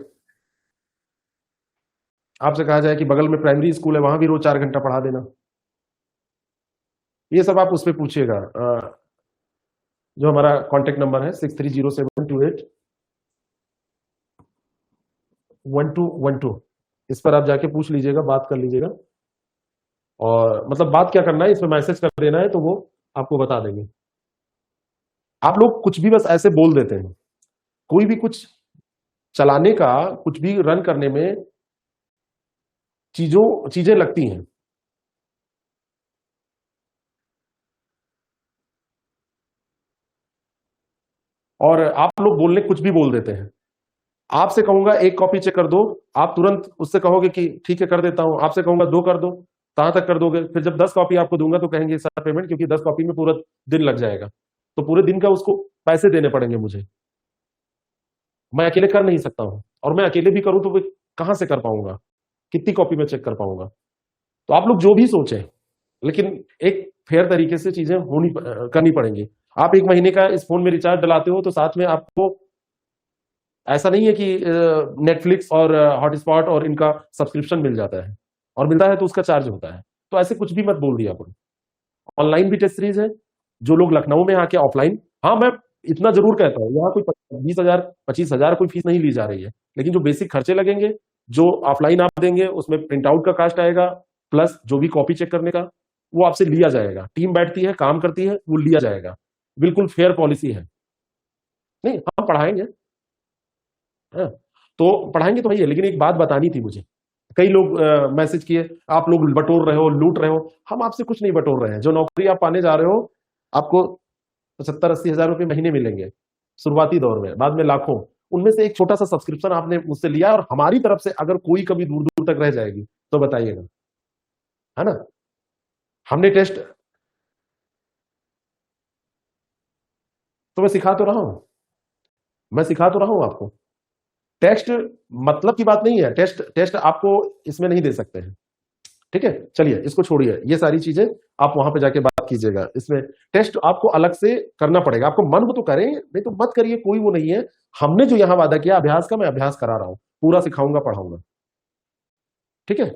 आपसे कहा जाए कि बगल में प्राइमरी स्कूल है, वहां भी रोज 4 घंटा पढ़ा देना, ये सब आप उस पर पूछिएगा। जो हमारा कॉन्टेक्ट नंबर है 6307281212, इस पर आप जाके पूछ लीजिएगा, बात कर लीजिएगा। और मतलब बात क्या करना है, इसमें मैसेज कर देना है, तो वो आपको बता देंगे। आप लोग कुछ भी बस ऐसे बोल देते हैं, कोई भी कुछ चलाने का, कुछ भी रन करने में चीजें लगती हैं। और आप लोग बोलने कुछ भी बोल देते हैं। आपसे कहूंगा 1 कॉपी चेक कर दो, आप तुरंत उससे कहोगे कि ठीक है कर देता हूं। आपसे कहूंगा 2 कर दो, कहां तक कर दोगे? फिर जब 10 कॉपी आपको दूंगा तो कहेंगे सर पेमेंट, क्योंकि 10 कॉपी में पूरा दिन लग जाएगा, तो पूरे दिन का उसको पैसे देने पड़ेंगे मुझे। मैं अकेले कर नहीं सकता हूं, और मैं अकेले भी करूं तो मैं कहां से कर पाऊंगा, कितनी कॉपी में चेक कर पाऊंगा? तो आप लोग जो भी सोचें, लेकिन एक फेयर तरीके से चीजें करनी पड़ेंगी। आप 1 महीने का इस फोन में रिचार्ज डलाते हो तो साथ में आपको ऐसा नहीं है कि नेटफ्लिक्स और हॉटस्पॉट और इनका सब्सक्रिप्शन मिल जाता है, और मिलता है तो उसका चार्ज होता है। तो ऐसे कुछ भी मत बोल दिया करो। ऑनलाइन भी टेस्ट सीरीज है। जो लोग लखनऊ में आके ऑफलाइन, हाँ मैं इतना जरूर कहता हूँ, यहाँ कोई 20,000 25,000 कोई फीस नहीं ली जा रही है, लेकिन जो बेसिक खर्चे लगेंगे, जो ऑफलाइन आप देंगे उसमें प्रिंट आउट का कास्ट आएगा, प्लस जो भी कॉपी चेक करने का वो आपसे लिया जाएगा। टीम बैठती है, काम करती है, वो लिया जाएगा। बिल्कुल फेयर पॉलिसी है। नहीं, हम पढ़ाएंगे। हाँ, तो पढ़ाएंगे तो भैया, लेकिन एक बात बतानी थी मुझे। कई लोग मैसेज किए, आप लोग बटोर रहे हो, लूट रहे हो। हम आपसे कुछ नहीं बटोर रहे हैं। जो नौकरी आप पाने जा रहे हो, आपको 75-80 हजार रुपए महीने मिलेंगे शुरुआती दौर में, बाद में लाखों। उनमें से एक छोटा सा सब्सक्रिप्शन आपने मुझसे लिया, और हमारी तरफ से अगर कोई कभी दूर दूर तक रह जाएगी तो बताइएगा, है ना। हमने टेस्ट, तो मैं सिखा तो रहा हूं, मैं सिखा तो रहा हूं आपको। टेस्ट मतलब की बात नहीं है, टेस्ट टेस्ट आपको इसमें नहीं दे सकते हैं। ठीक है, चलिए इसको छोड़िए, ये सारी चीजें आप वहां पे जाके बात कीजिएगा। इसमें टेस्ट आपको अलग से करना पड़ेगा। आपको मन हो तो करें, नहीं तो मत करिए, कोई वो नहीं है। हमने जो यहां वादा किया अभ्यास का, मैं अभ्यास करा रहा हूं, पूरा सिखाऊंगा, पढ़ाऊंगा। ठीक है,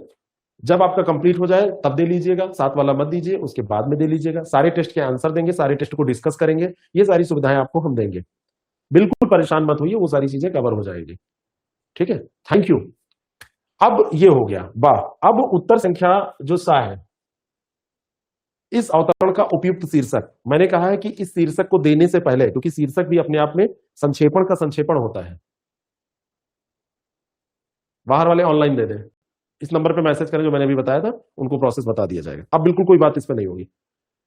जब आपका कंप्लीट हो जाए तब दे लीजिएगा, साथ वाला मत दीजिए, उसके बाद में दे लीजिएगा। सारे टेस्ट के आंसर देंगे, सारे टेस्ट को डिस्कस करेंगे, ये सारी सुविधाएं आपको हम देंगे। बिल्कुल परेशान मत होइए, वो सारी चीजें कवर हो जाएगी। ठीक है, थैंक यू। अब ये हो गया, वाह। अब उत्तर संख्या जो सा है, इस अवतरण का उपयुक्त शीर्षक, मैंने कहा है कि इस शीर्षक को देने से पहले, क्योंकि शीर्षक भी अपने आप में संक्षेपण का संक्षेपण होता है। बाहर वाले ऑनलाइन दे दें, इस नंबर पे मैसेज करें जो मैंने अभी बताया था, उनको प्रोसेस बता दिया जाएगा। अब बिल्कुल कोई बात इस पे नहीं होगी,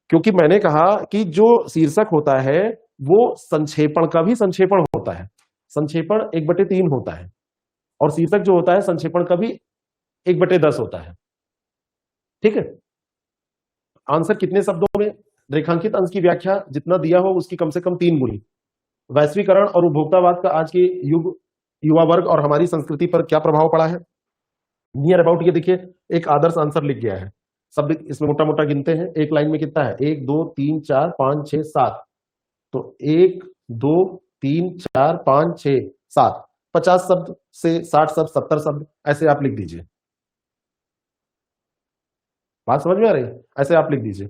क्योंकि मैंने कहा कि जो शीर्षक होता है वो संक्षेपण का भी संक्षेपण होता है। संक्षेपण 1/3 होता है, और शीर्षक जो होता है संक्षेपण का भी 1/10 होता है। ठीक है, आंसर कितने शब्दों में, रेखांकित अंश की व्याख्या जितना दिया हो उसकी कम से कम 3 गुनी। वैश्वीकरण और उपभोक्तावाद का आज के युग, युवा वर्ग और हमारी संस्कृति पर क्या प्रभाव पड़ा है। नियर अबाउट ये देखिए, एक आदर्श आंसर लिख गया है। शब्द इसमें मोटा मोटा गिनते हैं, एक लाइन में कितना है, 1 2 3 4 5 6 7। तो 1 2 3 4 5 6 7, 50 शब्द से 60 शब्द, 70 शब्द, ऐसे आप लिख दीजिए। बात समझ में आ रही है, ऐसे आप लिख दीजिए।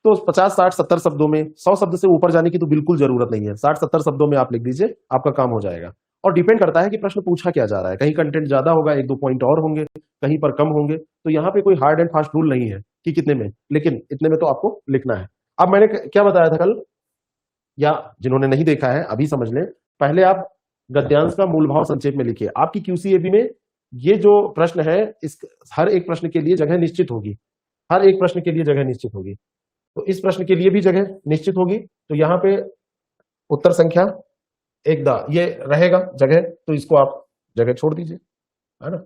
तो 50 60 70 शब्दों में, 100 शब्द से ऊपर जाने की तो बिल्कुल जरूरत नहीं है। 60 70 शब्दों में आप लिख दीजिए, आपका काम हो जाएगा। और डिपेंड करता है कि प्रश्न पूछा क्या जा रहा है। कहीं कंटेंट ज्यादा होगा, 1 2 पॉइंट और होंगे, कहीं पर कम होंगे। तो यहाँ पे कोई हार्ड एंड फास्ट रूल नहीं है कि कितने में, लेकिन इतने में तो आपको लिखना है। अब मैंने क्या बताया था कल, या जिन्होंने नहीं देखा है अभी समझ लें। पहले आप गद्यांश का मूल भाव संक्षेप में लिखिए। आपकी क्यूसीएबी में ये जो प्रश्न है, इस हर एक प्रश्न के लिए जगह निश्चित होगी, हर एक प्रश्न के लिए जगह निश्चित होगी। तो इस प्रश्न के लिए भी जगह निश्चित होगी। तो यहां पे उत्तर संख्या 1 दा ये रहेगा जगह, तो इसको आप जगह छोड़ दीजिए, है ना।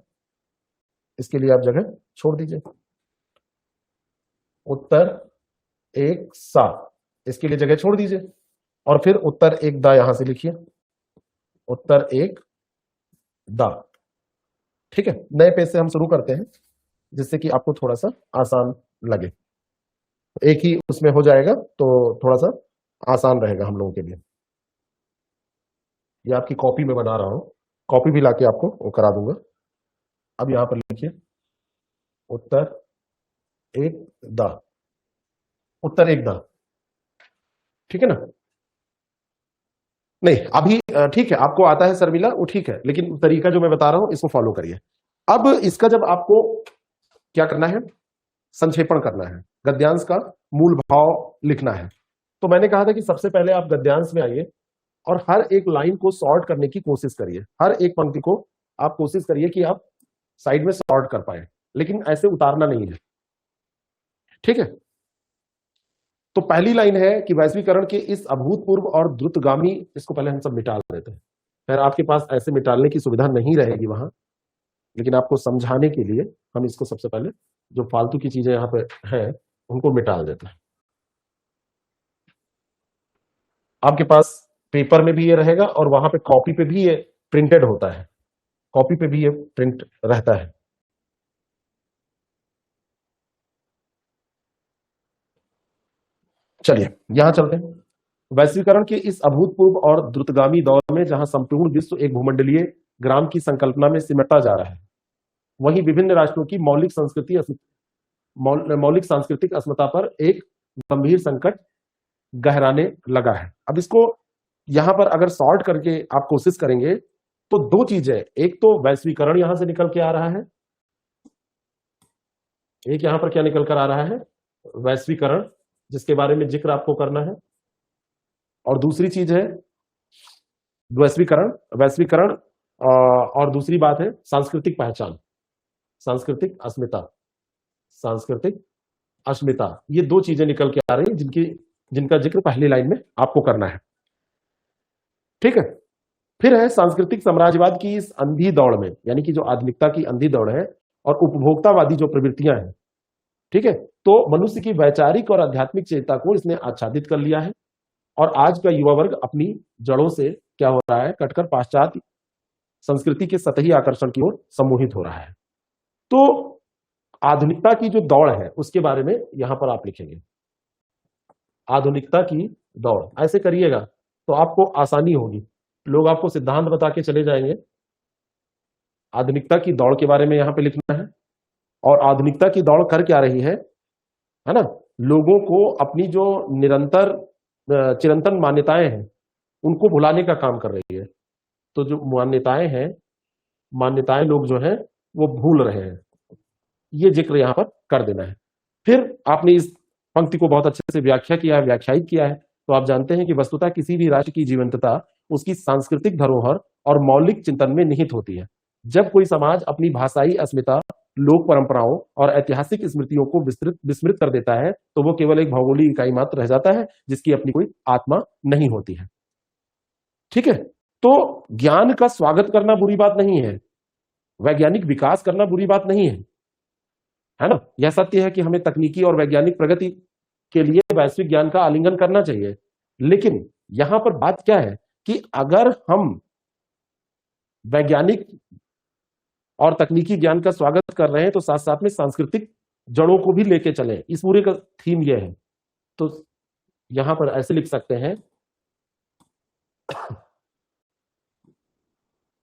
इसके लिए आप जगह छोड़ दीजिए। उत्तर 1 सा, इसके लिए जगह छोड़ दीजिए, और फिर उत्तर 1 दा यहां से लिखिए, उत्तर 1 दा। ठीक है, नए पेज से हम शुरू करते हैं, जिससे कि आपको थोड़ा सा आसान लगे। एक ही उसमें हो जाएगा तो थोड़ा सा आसान रहेगा हम लोगों के लिए। ये आपकी कॉपी में बना रहा हूं, कॉपी भी लाके आपको वो करा दूंगा। अब यहां पर लिखिए उत्तर 1 दा, उत्तर 1 दा। ठीक है ना। नहीं अभी ठीक है, आपको आता है शर्मिला, वो ठीक है, लेकिन तरीका जो मैं बता रहा हूं इसको फॉलो करिए। अब इसका जब आपको क्या करना है, संक्षेपण करना है, गद्यांश का मूल भाव लिखना है। तो मैंने कहा था कि सबसे पहले आप गद्यांश में आइए और हर एक लाइन को सॉर्ट करने की कोशिश करिए। हर एक पंक्ति को आप कोशिश करिए कि आप साइड में सॉर्ट कर पाए, लेकिन ऐसे उतारना नहीं है। ठीक है, तो पहली लाइन है कि वैश्वीकरण के इस अभूतपूर्व और द्रुतगामी, इसको पहले हम सब मिटा देते हैं। खैर आपके पास ऐसे मिटाने की सुविधा नहीं रहेगी वहां, लेकिन आपको समझाने के लिए हम इसको सबसे पहले, जो फालतू की चीजें यहां पे हैं उनको मिटा देते हैं। आपके पास पेपर में भी ये रहेगा, और वहां पे कॉपी पे भी ये प्रिंटेड होता है, कॉपी पे भी ये प्रिंट रहता है। चलिए यहां चलते हैं। वैश्वीकरण के इस अभूतपूर्व और द्रुतगामी दौर में जहां संपूर्ण विश्व एक भूमंडलीय ग्राम की संकल्पना में सिमटता जा रहा है, वहीं विभिन्न राष्ट्रों की मौलिक सांस्कृतिक अस्मिता पर एक गंभीर संकट गहराने लगा है। अब इसको यहां पर अगर सॉर्ट करके आप कोशिश करेंगे तो दो चीजें, एक तो वैश्वीकरण यहां से निकल के आ रहा है, एक यहां पर क्या निकल कर आ रहा है, वैश्वीकरण, जिसके बारे में जिक्र आपको करना है, और दूसरी चीज है वैश्वीकरण और दूसरी बात है सांस्कृतिक पहचान, सांस्कृतिक अस्मिता। ये दो चीजें निकल के आ रही हैं जिनका जिक्र पहली लाइन में आपको करना है। ठीक है, फिर है सांस्कृतिक साम्राज्यवाद की इस अंधी दौड़ में, यानी कि जो आधुनिकता की अंधी दौड़ है और उपभोक्तावादी जो प्रवृत्तियां हैं, ठीक है, तो मनुष्य की वैचारिक और आध्यात्मिक चेतना को इसने आच्छादित कर लिया है और आज का युवा वर्ग अपनी जड़ों से क्या हो रहा है, कटकर पाश्चात्य संस्कृति के सतही आकर्षण की ओर सम्मोहित हो रहा है। तो आधुनिकता की जो दौड़ है उसके बारे में यहां पर आप लिखेंगे, आधुनिकता की दौड़। ऐसे करिएगा तो आपको आसानी होगी, लोग आपको सिद्धांत बता के चले जाएंगे। आधुनिकता की दौड़ के बारे में यहां पे लिखना है, और आधुनिकता की दौड़ कर क्या रही है ना, लोगों को अपनी जो चिरंतन मान्यताएं हैं उनको भुलाने का काम कर रही है। तो जो मान्यताएं लोग जो हैं वो भूल रहे हैं, ये जिक्र यहां पर कर देना है। फिर आपने इस पंक्ति को बहुत अच्छे से व्याख्यायित किया है। तो आप जानते हैं कि वस्तुतः किसी भी राष्ट्र की जीवंतता उसकी सांस्कृतिक धरोहर और मौलिक चिंतन में निहित होती है। जब कोई समाज अपनी भाषाई अस्मिता, लोक परंपराओं और ऐतिहासिक स्मृतियों को विस्मृत कर देता है तो वो केवल एक भौगोलिक इकाई मात्र रह जाता है जिसकी अपनी कोई आत्मा नहीं होती है। ठीक है, तो ज्ञान का स्वागत करना बुरी बात नहीं है, वैज्ञानिक विकास करना बुरी बात नहीं है ना। यह सत्य है कि हमें तकनीकी और वैज्ञानिक प्रगति के लिए वैश्विक ज्ञान का आलिंगन करना चाहिए, लेकिन यहां पर बात क्या है कि अगर हम वैज्ञानिक और तकनीकी ज्ञान का स्वागत कर रहे हैं तो साथ साथ में सांस्कृतिक जड़ों को भी लेके चलें। इस पूरे का थीम यह है। तो यहां पर ऐसे लिख सकते हैं,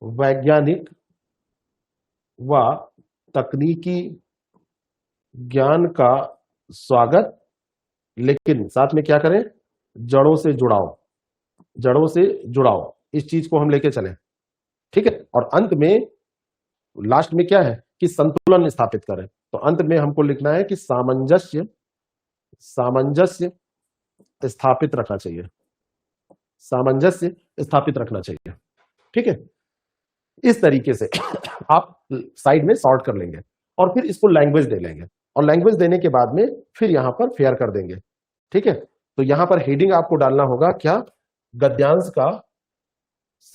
वैज्ञानिक व तकनीकी ज्ञान का स्वागत, लेकिन साथ में क्या करें, जड़ों से जुड़ाव, इस चीज को हम लेके चलें। ठीक है, और अंत में लास्ट में क्या है कि संतुलन स्थापित करें। तो अंत में हमको लिखना है कि सामंजस्य स्थापित रखना चाहिए, सामंजस्य स्थापित रखना चाहिए। ठीक है, इस तरीके से आप साइड में सॉर्ट कर लेंगे और फिर इसको लैंग्वेज दे लेंगे, और लैंग्वेज देने के बाद में फिर यहां पर फेयर कर देंगे। ठीक है, तो यहां पर हेडिंग आपको डालना होगा क्या, गद्यांश का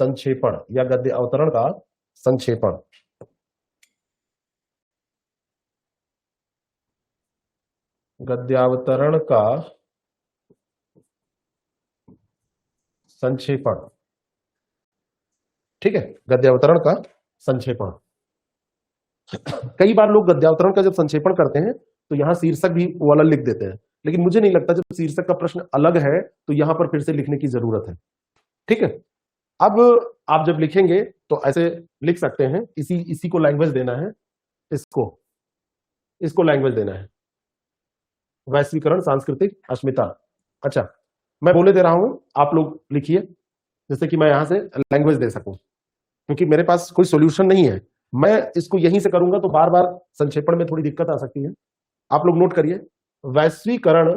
संक्षेपण या गद्य अवतरण का संक्षेपण। गद्यावतरण का संक्षेपण। ठीक है, गद्यावतरण का संक्षेपण। कई बार लोग गद्यावतरण का जब संक्षेपण करते हैं तो यहां शीर्षक भी वाला लिख देते हैं, लेकिन मुझे नहीं लगता, जब शीर्षक का प्रश्न अलग है तो यहां पर फिर से लिखने की जरूरत है। ठीक है, अब आप जब लिखेंगे तो ऐसे लिख सकते हैं, इसी को लैंग्वेज देना है, इसको लैंग्वेज देना है, वैश्वीकरण सांस्कृतिक अस्मिता। अच्छा, मैं बोले दे रहा हूं, आप लोग लिखिए, जैसे कि मैं यहां से लैंग्वेज दे सकूं, क्योंकि मेरे पास कोई सॉल्यूशन नहीं है। मैं इसको यहीं से करूंगा तो बार बार संक्षेपण में थोड़ी दिक्कत आ सकती है। आप लोग नोट करिए, वैश्वीकरण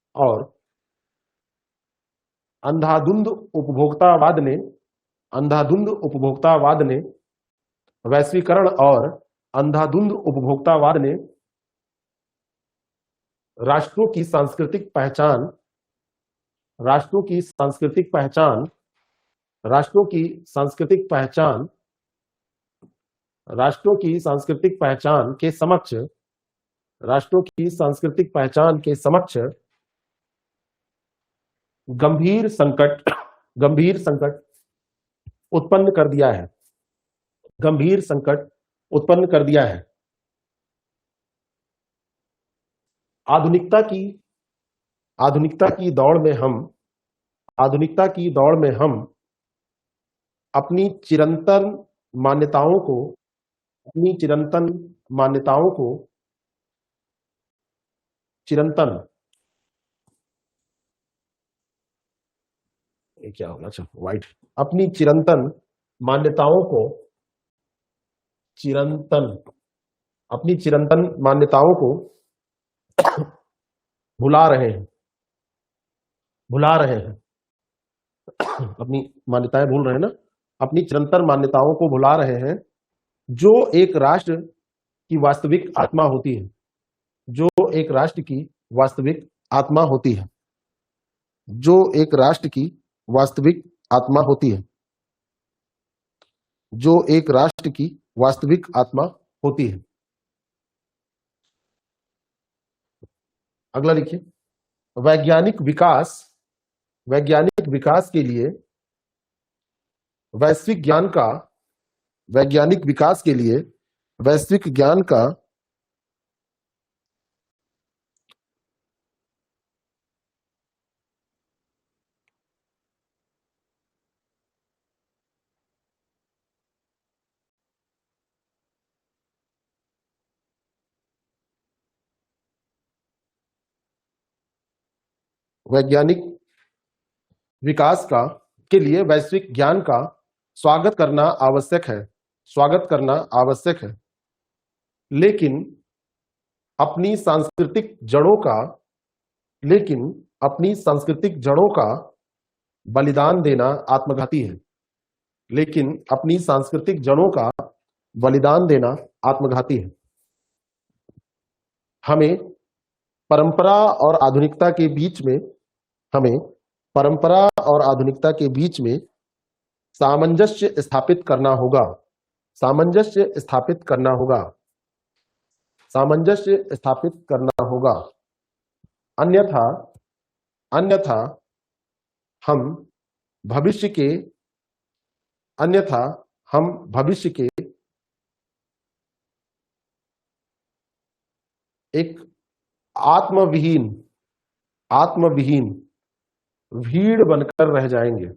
और अंधाधुंध उपभोक्तावाद ने वैश्वीकरण और अंधाधुंध उपभोक्तावाद ने राष्ट्रों की सांस्कृतिक पहचान के समक्ष गंभीर संकट उत्पन्न कर दिया है। आधुनिकता की आधुनिकता की दौड़ में हम आधुनिकता की दौड़ में हम अपनी चिरंतन मान्यताओं को अपनी चिरंतन मान्यताओं को चिरंतन ये क्या होगा, अच्छा वाइट, अपनी चिरंतन मान्यताओं को चिरंतन अपनी चिरंतन मान्यताओं को भुला रहे हैं भुला रहे हैं अपनी मान्यताएं भूल रहे हैं ना, अपनी चिरंतन मान्यताओं को भुला रहे हैं। जो एक राष्ट्र की वास्तविक आत्मा होती है जो एक राष्ट्र की वास्तविक आत्मा होती है जो एक राष्ट्र की वास्तविक आत्मा होती है जो एक राष्ट्र की वास्तविक आत्मा होती है। अगला लिखिए, वैज्ञानिक विकास के लिए वैश्विक ज्ञान का वैज्ञानिक विकास के लिए वैश्विक ज्ञान का वैज्ञानिक विकास का के लिए वैश्विक ज्ञान का स्वागत करना आवश्यक है, लेकिन अपनी सांस्कृतिक जड़ों का बलिदान देना आत्मघाती है लेकिन अपनी सांस्कृतिक जड़ों का बलिदान देना आत्मघाती है। हमें परंपरा और आधुनिकता के बीच में सामंजस्य स्थापित करना होगा। अन्यथा हम भविष्य के एक आत्मविहीन भीड़ बनकर रह जाएंगे।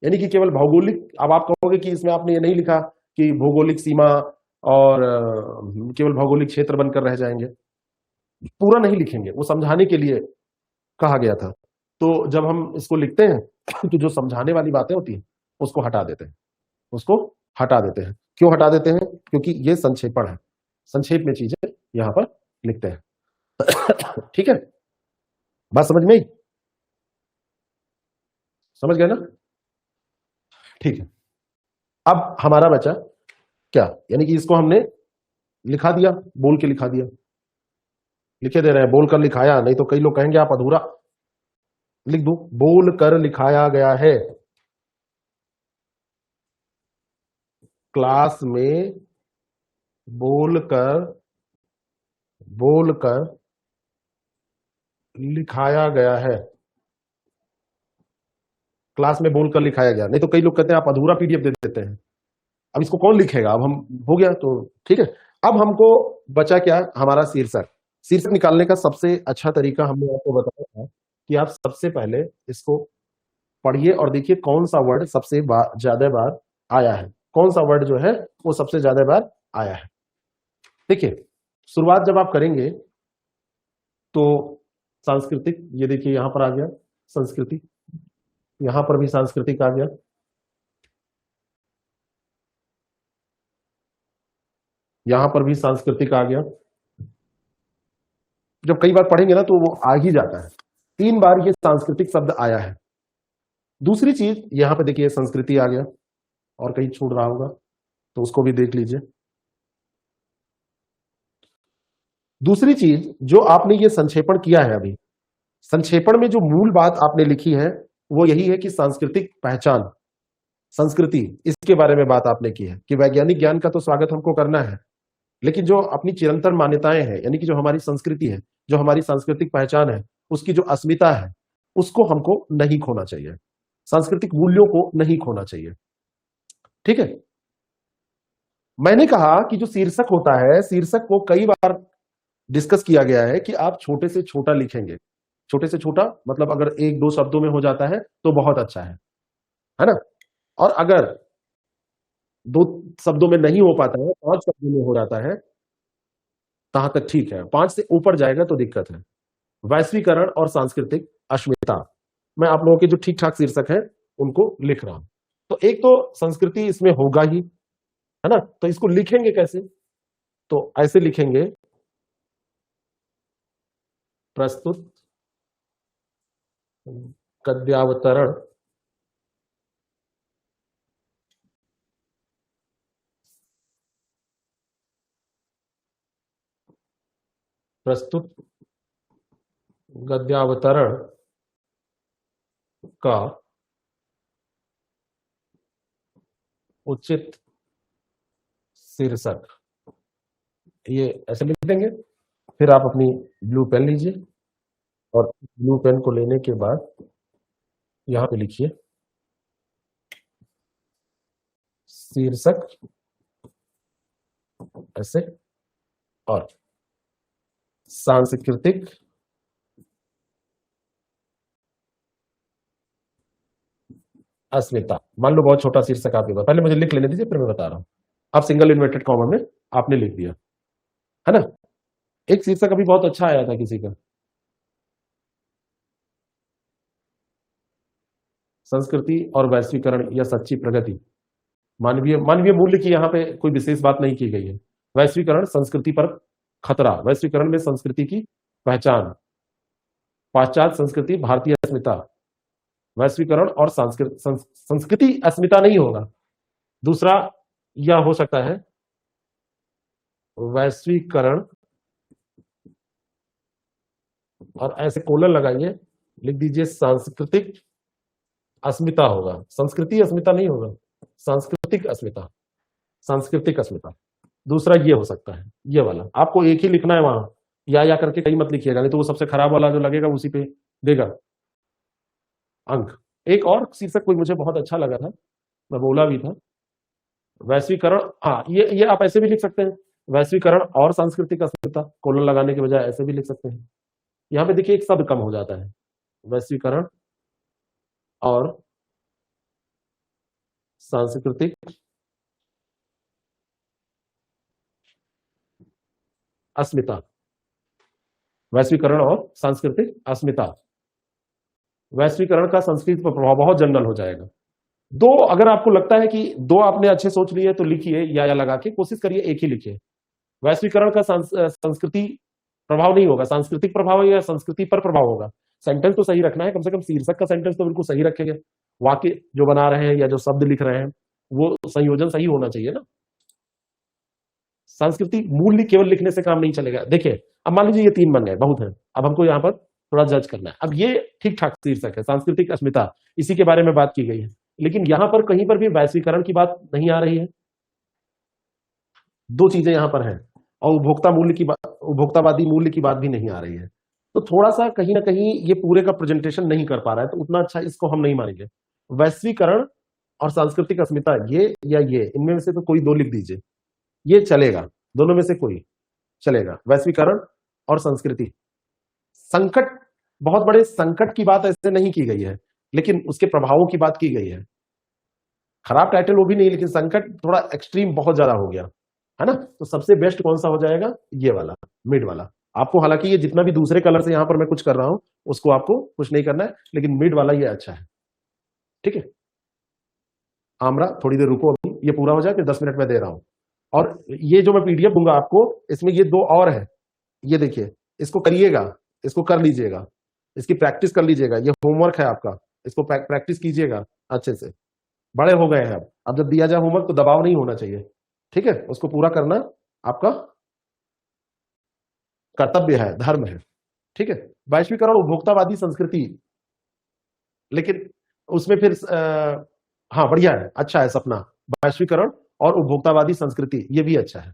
यानी कि केवल भौगोलिक, अब आप कहोगे कि इसमें आपने ये नहीं लिखा कि भौगोलिक सीमा और केवल भौगोलिक क्षेत्र बनकर रह जाएंगे, पूरा नहीं लिखेंगे, वो समझाने के लिए कहा गया था। तो जब हम इसको लिखते हैं तो जो समझाने वाली बातें होती हैं उसको हटा देते हैं। क्यों हटा देते हैं? क्योंकि ये संक्षेपण है, संक्षेप में चीजें यहां पर लिखते हैं। ठीक है, बात समझ में आई? समझ गए ना? ठीक है, अब हमारा बचा क्या, यानी कि इसको हमने लिखा दिया, बोल के लिखा दिया, लिखे दे रहे हैं, बोल कर लिखाया, नहीं तो कई लोग कहेंगे आप अधूरा लिख दो। बोल कर लिखाया गया है, क्लास में बोल कर लिखाया गया है, क्लास में बोलकर लिखाया गया। नहीं तो कई लोग कहते हैं आप अधूरा पीडीएफ दे देते हैं, अब इसको कौन लिखेगा? अब हम हो गया तो ठीक है। अब हमको बचा क्या? हमारा शीर्षक निकालने का सबसे अच्छा तरीका हमने आपको बताया था कि आप सबसे पहले इसको पढ़िए और देखिए कौन सा वर्ड सबसे ज्यादा बार आया है, कौन सा वर्ड जो है वो सबसे ज्यादा बार आया है। देखिए, शुरुआत जब आप करेंगे तो सांस्कृतिक, ये देखिए यहां पर आ गया संस्कृति, यहां पर भी सांस्कृतिक आ गया, यहां पर भी सांस्कृतिक आ गया। जब कई बार पढ़ेंगे ना तो वो आ ही जाता है। 3 बार ये सांस्कृतिक शब्द आया है। दूसरी चीज यहां पे देखिए संस्कृति आ गया, और कहीं छूट रहा होगा तो उसको भी देख लीजिए। दूसरी चीज जो आपने ये संक्षेपण किया है, अभी संक्षेपण में जो मूल बात आपने लिखी है वो यही है कि सांस्कृतिक पहचान, संस्कृति, इसके बारे में बात आपने की है कि वैज्ञानिक ज्ञान का तो स्वागत हमको करना है, लेकिन जो अपनी चिरंतन मान्यताएं हैं, यानी कि जो हमारी संस्कृति है, जो हमारी सांस्कृतिक पहचान है, उसकी जो अस्मिता है, उसको हमको नहीं खोना चाहिए, सांस्कृतिक मूल्यों को नहीं खोना चाहिए। ठीक है, मैंने कहा कि जो शीर्षक होता है, शीर्षक को कई बार डिस्कस किया गया है कि आप छोटे से छोटा लिखेंगे। छोटे से छोटा मतलब अगर एक दो शब्दों में हो जाता है तो बहुत अच्छा है ना। और अगर दो शब्दों में नहीं हो पाता है, 5 शब्दों में हो जाता है, तहां तक ठीक है। 5 से ऊपर जाएगा तो दिक्कत है। वैश्वीकरण और सांस्कृतिक अस्मिता, मैं आप लोगों के जो ठीक ठाक शीर्षक है उनको लिख रहा हूं। तो एक तो संस्कृति इसमें होगा ही, है ना। तो इसको लिखेंगे कैसे? तो ऐसे लिखेंगे, प्रस्तुत गद्यावतरण प्रस्तुत गद्यावतरण का उचित शीर्षक, ये ऐसे लिख देंगे। फिर आप अपनी ब्लू पेन लीजिए और ब्लू पेन को लेने के बाद यहां पे लिखिए शीर्षक ऐसे, और सांस्कृतिक अस्मिता। मान लो बहुत छोटा शीर्षक आपके पास, पहले मुझे लिख लेने दीजिए फिर मैं बता रहा हूं। आप सिंगल इन्वर्टेड कॉमा में आपने लिख दिया, है ना। एक शीर्षक अभी बहुत अच्छा आया था किसी का, संस्कृति और वैश्वीकरण या सच्ची प्रगति। मानवीय मानवीय मूल्य की यहाँ पे कोई विशेष बात नहीं की गई है। वैश्वीकरण संस्कृति पर खतरा, वैश्वीकरण में संस्कृति की पहचान, पाश्चात्य संस्कृति भारतीय अस्मिता। वैश्वीकरण और संस्कृति अस्मिता नहीं होगा। दूसरा यह हो सकता है वैश्वीकरण, और ऐसे कोलन लगाइए, लिख दीजिए सांस्कृतिक अस्मिता होगा। संस्कृति अस्मिता नहीं होगा, सांस्कृतिक अस्मिता, सांस्कृतिक अस्मिता। दूसरा ये हो सकता है, ये वाला आपको एक ही लिखना है वहां, या करके कहीं मत लिखिएगा, नहीं तो वो सबसे खराब वाला जो लगेगा उसी पे देगा अंक। एक और शीर्षक कोई मुझे बहुत अच्छा लगा था, मैं बोला भी था, वैश्वीकरण। हाँ, ये आप ऐसे भी लिख सकते हैं, वैश्वीकरण और सांस्कृतिक अस्मिता, कोलन लगाने के बजाय ऐसे भी लिख सकते हैं। यहाँ पे देखिए एक शब्द कम हो जाता है, वैश्वीकरण और सांस्कृतिक अस्मिता, वैश्वीकरण और सांस्कृतिक अस्मिता। वैश्वीकरण का संस्कृति पर प्रभाव बहुत जनरल हो जाएगा। दो अगर आपको लगता है कि दो आपने अच्छे सोच लिए तो लिखिए, या लगा के कोशिश करिए एक ही लिखिए। वैश्वीकरण का संस्कृति प्रभाव नहीं होगा, सांस्कृतिक प्रभाव या संस्कृति पर प्रभाव होगा। सेंटेंस तो सही रखना है, कम से कम शीर्षक का सेंटेंस तो बिल्कुल सही रखेंगे। वाक्य जो बना रहे हैं या जो शब्द लिख रहे हैं वो संयोजन सही होना चाहिए ना। सांस्कृतिक मूल्य केवल लिखने से काम नहीं चलेगा। देखिए अब मान लीजिए ये 3 बन गए, बहुत है। अब हमको यहाँ पर थोड़ा जज करना है। अब ये ठीक ठाक शीर्षक है, सांस्कृतिक अस्मिता, इसी के बारे में बात की गई है, लेकिन यहां पर कहीं पर भी वैश्वीकरण की बात नहीं आ रही है। दो चीजें यहां पर हैं, और उपभोक्ता मूल्य की बात, उपभोक्तावादी मूल्य की बात भी नहीं आ रही है। तो थोड़ा सा कहीं ना कहीं ये पूरे का प्रेजेंटेशन नहीं कर पा रहा है, तो उतना अच्छा इसको हम नहीं मानेंगे। वैश्वीकरण और सांस्कृतिक अस्मिता, ये या ये, इनमें में से तो कोई दो लिख दीजिए, ये चलेगा, दोनों में से कोई चलेगा। वैश्वीकरण और संस्कृति, संकट, बहुत बड़े संकट की बात ऐसे नहीं की गई है, लेकिन उसके प्रभावों की बात की गई है। खराब टाइटल वो भी नहीं, लेकिन संकट थोड़ा एक्सट्रीम बहुत ज्यादा हो गया, है ना। तो सबसे बेस्ट कौन सा हो जाएगा? ये वाला, मिड वाला। आपको हालांकि ये जितना भी दूसरे कलर से यहां पर मैं कुछ कर रहा हूं उसको आपको कुछ नहीं करना है, लेकिन मिड वाला ये अच्छा है, ठीक है। आमरा, थोड़ी देर रुको, अभी ये पूरा हो जाए फिर 10 मिनट में दे रहा हूं। और ये जो मैं पीडीएफ दूंगा आपको, इसमें ये दो और है, ये देखिए, इसको करिएगा, इसको कर लीजिएगा, इसकी प्रैक्टिस कर लीजिएगा। ये होमवर्क है आपका, इसको प्रैक्टिस कीजिएगा अच्छे से। बड़े हो गए हैं अब जब दिया जाए होमवर्क तो दबाव नहीं होना चाहिए, ठीक है। उसको पूरा करना आपका कर्तव्य है, धर्म है, ठीक है। वैश्वीकरण उपभोक्तावादी संस्कृति, लेकिन उसमें फिर हाँ बढ़िया है, अच्छा है सपना। वैश्वीकरण और उपभोक्तावादी संस्कृति, ये भी अच्छा है।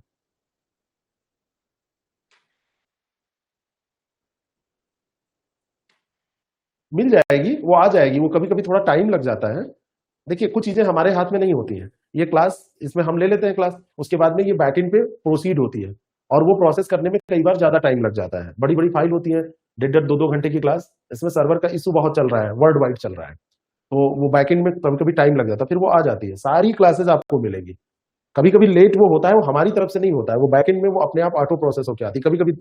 मिल जाएगी, वो आ जाएगी, वो कभी कभी थोड़ा टाइम लग जाता है। देखिए कुछ चीजें हमारे हाथ में नहीं होती हैं, ये क्लास, इसमें हम ले लेते हैं क्लास, उसके बाद में ये बैकएंड पे प्रोसीड होती है, और वो प्रोसेस करने में कई बार ज्यादा टाइम लग जाता है। बड़ी बड़ी फाइल होती है, 1.5-2 घंटे की क्लास, इसमें सर्वर का इशू बहुत चल रहा है, वर्ल्ड वाइड चल रहा है, तो वो बैकएंड में कभी कभी टाइम लग जाता है, फिर वो आ जाती है। सारी क्लासेस आपको मिलेंगी। कभी कभी लेट वो होता है, वो हमारी तरफ से नहीं होता है, वो बैकएंड में वो अपने आप ऑटो प्रोसेस होकर आती है। कभी कभी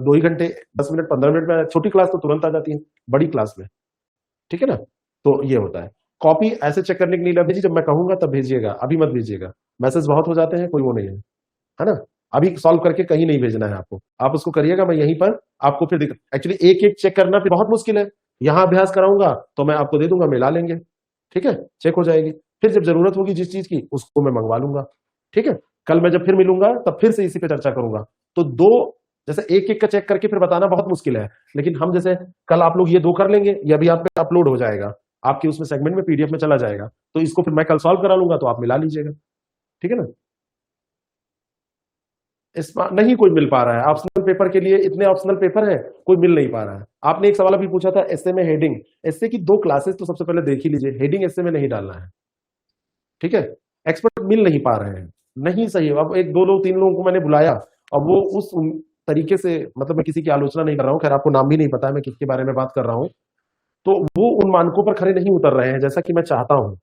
2 ही घंटे, 10 मिनट, 15 मिनट में, छोटी क्लास तो तुरंत आ जाती है, बड़ी क्लास में, ठीक है ना। तो ये होता है। कॉपी ऐसे चेक करने के लिए भेजी, जब मैं कहूंगा तब भेजिएगा, अभी मत भेजिएगा, मैसेज बहुत हो जाते हैं, कोई वो नहीं है ना। अभी सॉल्व करके कहीं नहीं भेजना है आपको, आप उसको करिएगा, मैं यहीं पर आपको फिर एक्चुअली एक एक चेक करना फिर बहुत मुश्किल है। यहां अभ्यास कराऊंगा तो मैं आपको दे दूंगा, मिला लेंगे, ठीक है, चेक हो जाएगी। फिर जब जरूरत होगी जिस चीज की, उसको मैं मंगवा लूंगा, ठीक है। कल मैं जब फिर मिलूंगा तब फिर से इसी पे चर्चा करूंगा। तो दो, जैसे एक एक का चेक करके फिर बताना बहुत मुश्किल है, लेकिन हम जैसे कल आप लोग ये दो कर लेंगे, ये अभी आप पे अपलोड हो जाएगा, आपके उसमें सेगमेंट में पीडीएफ में चला जाएगा, तो इसको फिर मैं कल सॉल्व करा लूंगा, तो आप मिला लीजिएगा, ठीक है ना। इस बार नहीं कोई मिल पा रहा है ऑप्शनल पेपर के लिए, इतने ऑप्शनल पेपर हैं, कोई मिल नहीं पा रहा है। आपने एक सवाल अभी पूछा था एसए में हेडिंग, एसए की 2 क्लासेस तो सबसे पहले देख ही लीजिए, हेडिंग एसए में नहीं डालना है, ठीक है। एक्सपर्ट मिल नहीं पा रहे हैं, नहीं सही है। अब एक दो लोग, 3 लोगों को मैंने बुलाया, अब वो उस तरीके से, मतलब मैं किसी की आलोचना नहीं कर रहा हूँ, खैर आपको नाम भी नहीं पता है मैं किसके बारे में बात कर रहा हूँ, तो वो उन मानकों पर खड़े नहीं उतर रहे हैं जैसा कि मैं चाहता हूँ,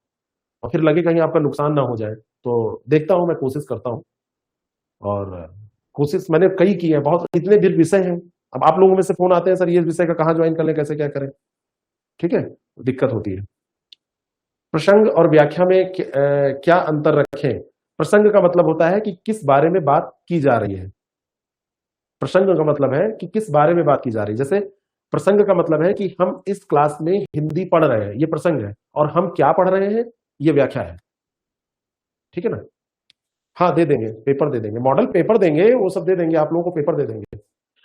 और फिर लगे कहीं आपका नुकसान ना हो जाए। तो देखता हूं, मैं कोशिश करता हूं, और कोशिश मैंने कई की है, बहुत, इतने भी विषय हैं। अब आप लोगों में से फोन आते हैं, सर ये विषय का कहाँ ज्वाइन कर लें, कैसे क्या करें, ठीक है, दिक्कत होती है। प्रसंग और व्याख्या में क्या अंतर रखें। प्रसंग का मतलब होता है कि किस बारे में बात की जा रही है। प्रसंग का मतलब है कि किस बारे में बात की जा रही है। जैसे प्रसंग का मतलब है कि हम इस क्लास में हिंदी पढ़ रहे हैं, ये प्रसंग है, और हम क्या पढ़ रहे हैं, ये व्याख्या है, ठीक है ना। हाँ दे देंगे, पेपर दे देंगे, मॉडल पेपर देंगे, वो सब दे देंगे, आप लोगों को पेपर दे देंगे।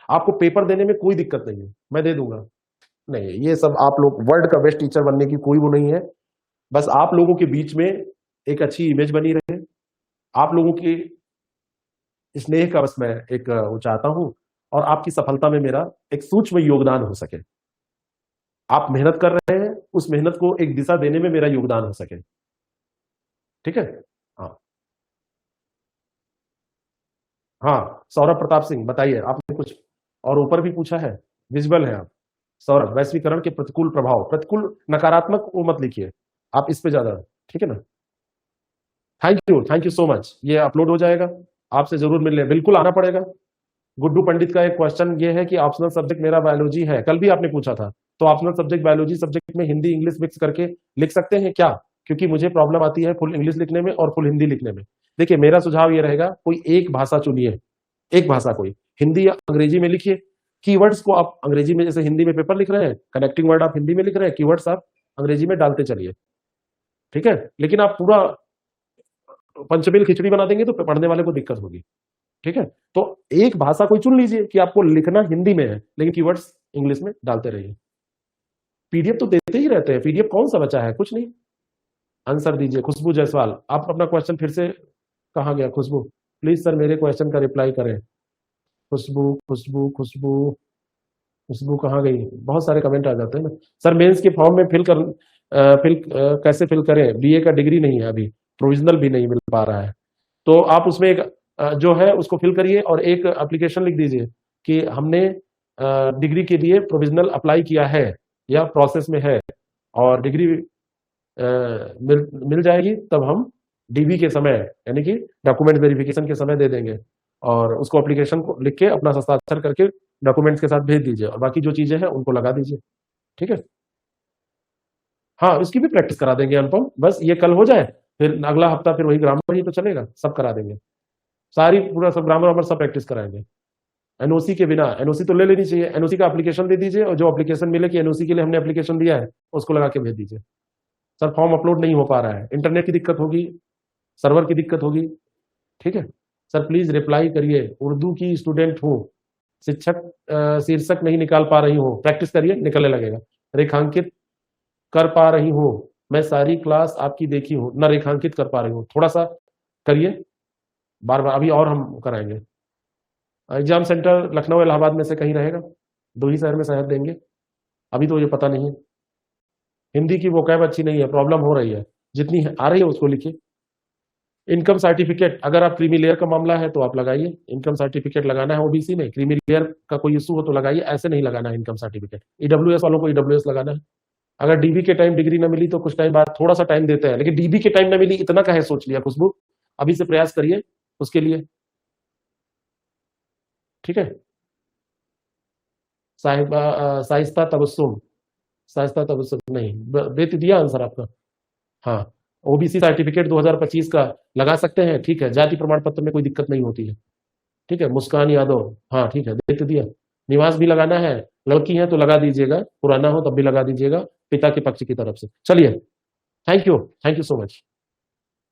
आपको पेपर देने में कोई दिक्कत नहीं है, मैं दे दूंगा। नहीं, ये सब आप लोग वर्ल्ड का बेस्ट टीचर बनने की कोई वो नहीं है, बस आप लोगों के बीच में एक अच्छी इमेज बनी रहे, आप लोगों की स्नेह का बस मैं एक वो चाहता हूं, और आपकी सफलता में मेरा एक सूक्ष्म योगदान हो सके। आप मेहनत कर रहे हैं, उस मेहनत को एक दिशा देने में मेरा योगदान हो सके, ठीक है। हाँ हाँ, सौरभ प्रताप सिंह बताइए, आपने कुछ और ऊपर भी पूछा है, विजुअल है आप। सौरभ, वैश्वीकरण के प्रतिकूल प्रभाव, प्रतिकूल नकारात्मक वो मत लिखिए, आप इस पे ज्यादा, ठीक है ना। थैंक यू सो मच, ये अपलोड हो जाएगा, आपसे जरूर मिलने बिल्कुल आना पड़ेगा। गुड्डू पंडित का एक क्वेश्चन ये है कि ऑप्शनल सब्जेक्ट मेरा बायोलॉजी है, कल भी आपने पूछा था, तो ऑप्शनल सब्जेक्ट बायोलॉजी सब्जेक्ट में हिंदी इंग्लिश मिक्स करके लिख सकते हैं क्या, क्योंकि मुझे प्रॉब्लम आती है फुल इंग्लिश लिखने में और फुल हिंदी लिखने में। देखिए मेरा सुझाव ये रहेगा, कोई एक भाषा चुनिए, एक भाषा, कोई हिंदी या अंग्रेजी में लिखिए। कीवर्ड्स को आप अंग्रेजी में, जैसे हिंदी में पेपर लिख रहे हैं, कनेक्टिंग वर्ड आप हिंदी में लिख रहे हैं, कीवर्ड्स आप अंग्रेजी में डालते चलिए, ठीक है। लेकिन आप पूरा पंचमेल खिचड़ी बना देंगे तो पढ़ने वाले को दिक्कत होगी, ठीक है। तो एक भाषा कोई चुन लीजिए कि आपको लिखना हिंदी में है, लेकिन कीवर्ड्स इंग्लिश में डालते रहिए। पीडीएफ तो देते ही रहते हैं, पीडीएफ कौन सा बचा है, कुछ नहीं। आंसर दीजिए, खुशबू जायसवाल, आप अपना क्वेश्चन फिर से, कहाँ गया खुशबू, प्लीज सर मेरे क्वेश्चन का रिप्लाई करें। खुशबू खुशबू खुशबू खुशबू कहाँ गई, बहुत सारे कमेंट आ जाते हैं ना। सर मेंस के फॉर्म में कैसे फिल करें, बीए का डिग्री नहीं है अभी, प्रोविजनल भी नहीं मिल पा रहा है, तो आप उसमें एक जो है उसको फिल करिए, और एक एप्लीकेशन लिख दीजिए कि हमने डिग्री के लिए प्रोविजनल अप्लाई किया है या प्रोसेस में है, और डिग्री मिल जाएगी, तब हम डीवी के समय, यानी कि डॉक्यूमेंट वेरिफिकेशन के समय दे देंगे, और उसको एप्लीकेशन को लिख के अपना हस्ताक्षर करके डॉक्यूमेंट्स के साथ भेज दीजिए, और बाकी जो चीजें हैं उनको लगा दीजिए, ठीक है। हाँ, इसकी भी प्रैक्टिस करा देंगे अनुपम, बस ये कल हो जाए, फिर अगला हफ्ता फिर वही ग्रामर ही तो चलेगा, सब करा देंगे, सारी पूरा सब ग्रामर वामर सब प्रैक्टिस कराएंगे। एनओसी के बिना, एनओसी तो ले लेनी चाहिए, एनओसी का एप्लीकेशन दे दीजिए, और जो एप्लीकेशन मिले कि एनओसी के लिए हमने एप्लीकेशन दिया है, उसको लगा के भेज दीजिए। सर फॉर्म अपलोड नहीं हो पा रहा है, इंटरनेट की दिक्कत होगी, सर्वर की दिक्कत होगी, ठीक है। सर प्लीज रिप्लाई करिए, उर्दू की स्टूडेंट हूँ, शिक्षक शीर्षक नहीं निकाल पा रही हूँ, प्रैक्टिस करिए, निकलने लगेगा। रेखांकित कर पा रही हूँ, मैं सारी क्लास आपकी देखी हूँ, ना रेखांकित कर पा रही हूँ, थोड़ा सा करिए, बार बार, अभी और हम कराएंगे। एग्जाम सेंटर लखनऊ इलाहाबाद में से कहीं रहेगा, 2 ही शहर में शायद देंगे, अभी तो ये पता नहीं है। हिंदी की वोकैब अच्छी नहीं है, प्रॉब्लम हो रही है, जितनी आ रही है उसको लिखिए, इनकम सर्टिफिकेट, अगर आप क्रीमी लेयर का मामला है तो आप लगाइए, इनकम सर्टिफिकेट लगाना है ओबीसी में, क्रीमी लेयर का कोई इशू हो तो लगाइए, ऐसे नहीं लगाना है इनकम सर्टिफिकेट। ईडब्ल्यूएस वालों को ईडब्ल्यूएस लगाना है। अगर डीबी के टाइम डिग्री ना मिली तो कुछ टाइम बाद थोड़ा सा टाइम देते हैं, लेकिन डीबी के टाइम ना मिली इतना का है सोच लिया खुशबू, अभी से प्रयास करिए उसके लिए, ठीक है। साहिबा साइस्ता तबस्सुम, साइस्ता तबस्सुम नहीं, बेत दिया आंसर आपका। हाँ, ओबीसी सर्टिफिकेट 2025 का लगा सकते हैं, ठीक है। जाति प्रमाण पत्र में कोई दिक्कत नहीं होती है, ठीक है। मुस्कान यादव, हाँ ठीक है, दे तो दिया। निवास भी लगाना है, लड़की है तो लगा दीजिएगा, पुराना हो तब भी लगा दीजिएगा, पिता के पक्ष की तरफ से। चलिए, thank you so much.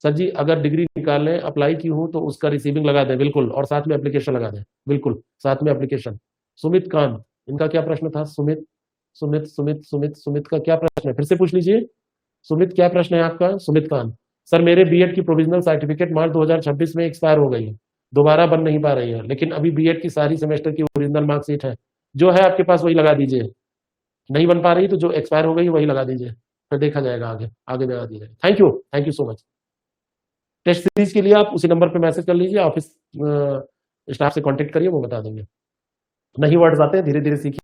Sir ji, अगर डिग्री निकालने अप्लाई की हूं तो उसका रिसीविंग लगा दें, बिल्कुल, और साथ में एप्लीकेशन लगा दें, बिल्कुल साथ में एप्लीकेशन। सुमित कांत, इनका क्या प्रश्न था? सुमित सुमित सुमित सुमित सुमित का क्या प्रश्न है, फिर से पूछ लीजिए। सुमित, क्या प्रश्न है आपका? सुमित खान, सर मेरे बीएड की प्रोविजनल सर्टिफिकेट मार्च 2026 में एक्सपायर हो गई है, दोबारा बन नहीं पा रही है, लेकिन अभी बीएड की सारी सेमेस्टर की ओरिजिनल मार्कशीट है, जो है आपके पास वही लगा दीजिए। नहीं बन पा रही तो जो एक्सपायर हो गई वही लगा दीजिए, फिर देखा जाएगा आगे, आगे लगा दीजिए। Thank you so much. Test series के लिए आप उसी नंबर पे मैसेज कर लीजिए, ऑफिस स्टाफ से कांटेक्ट करिए, वो बता देंगे। नहीं वर्ड्स आते हैं, धीरे धीरे सीखिए।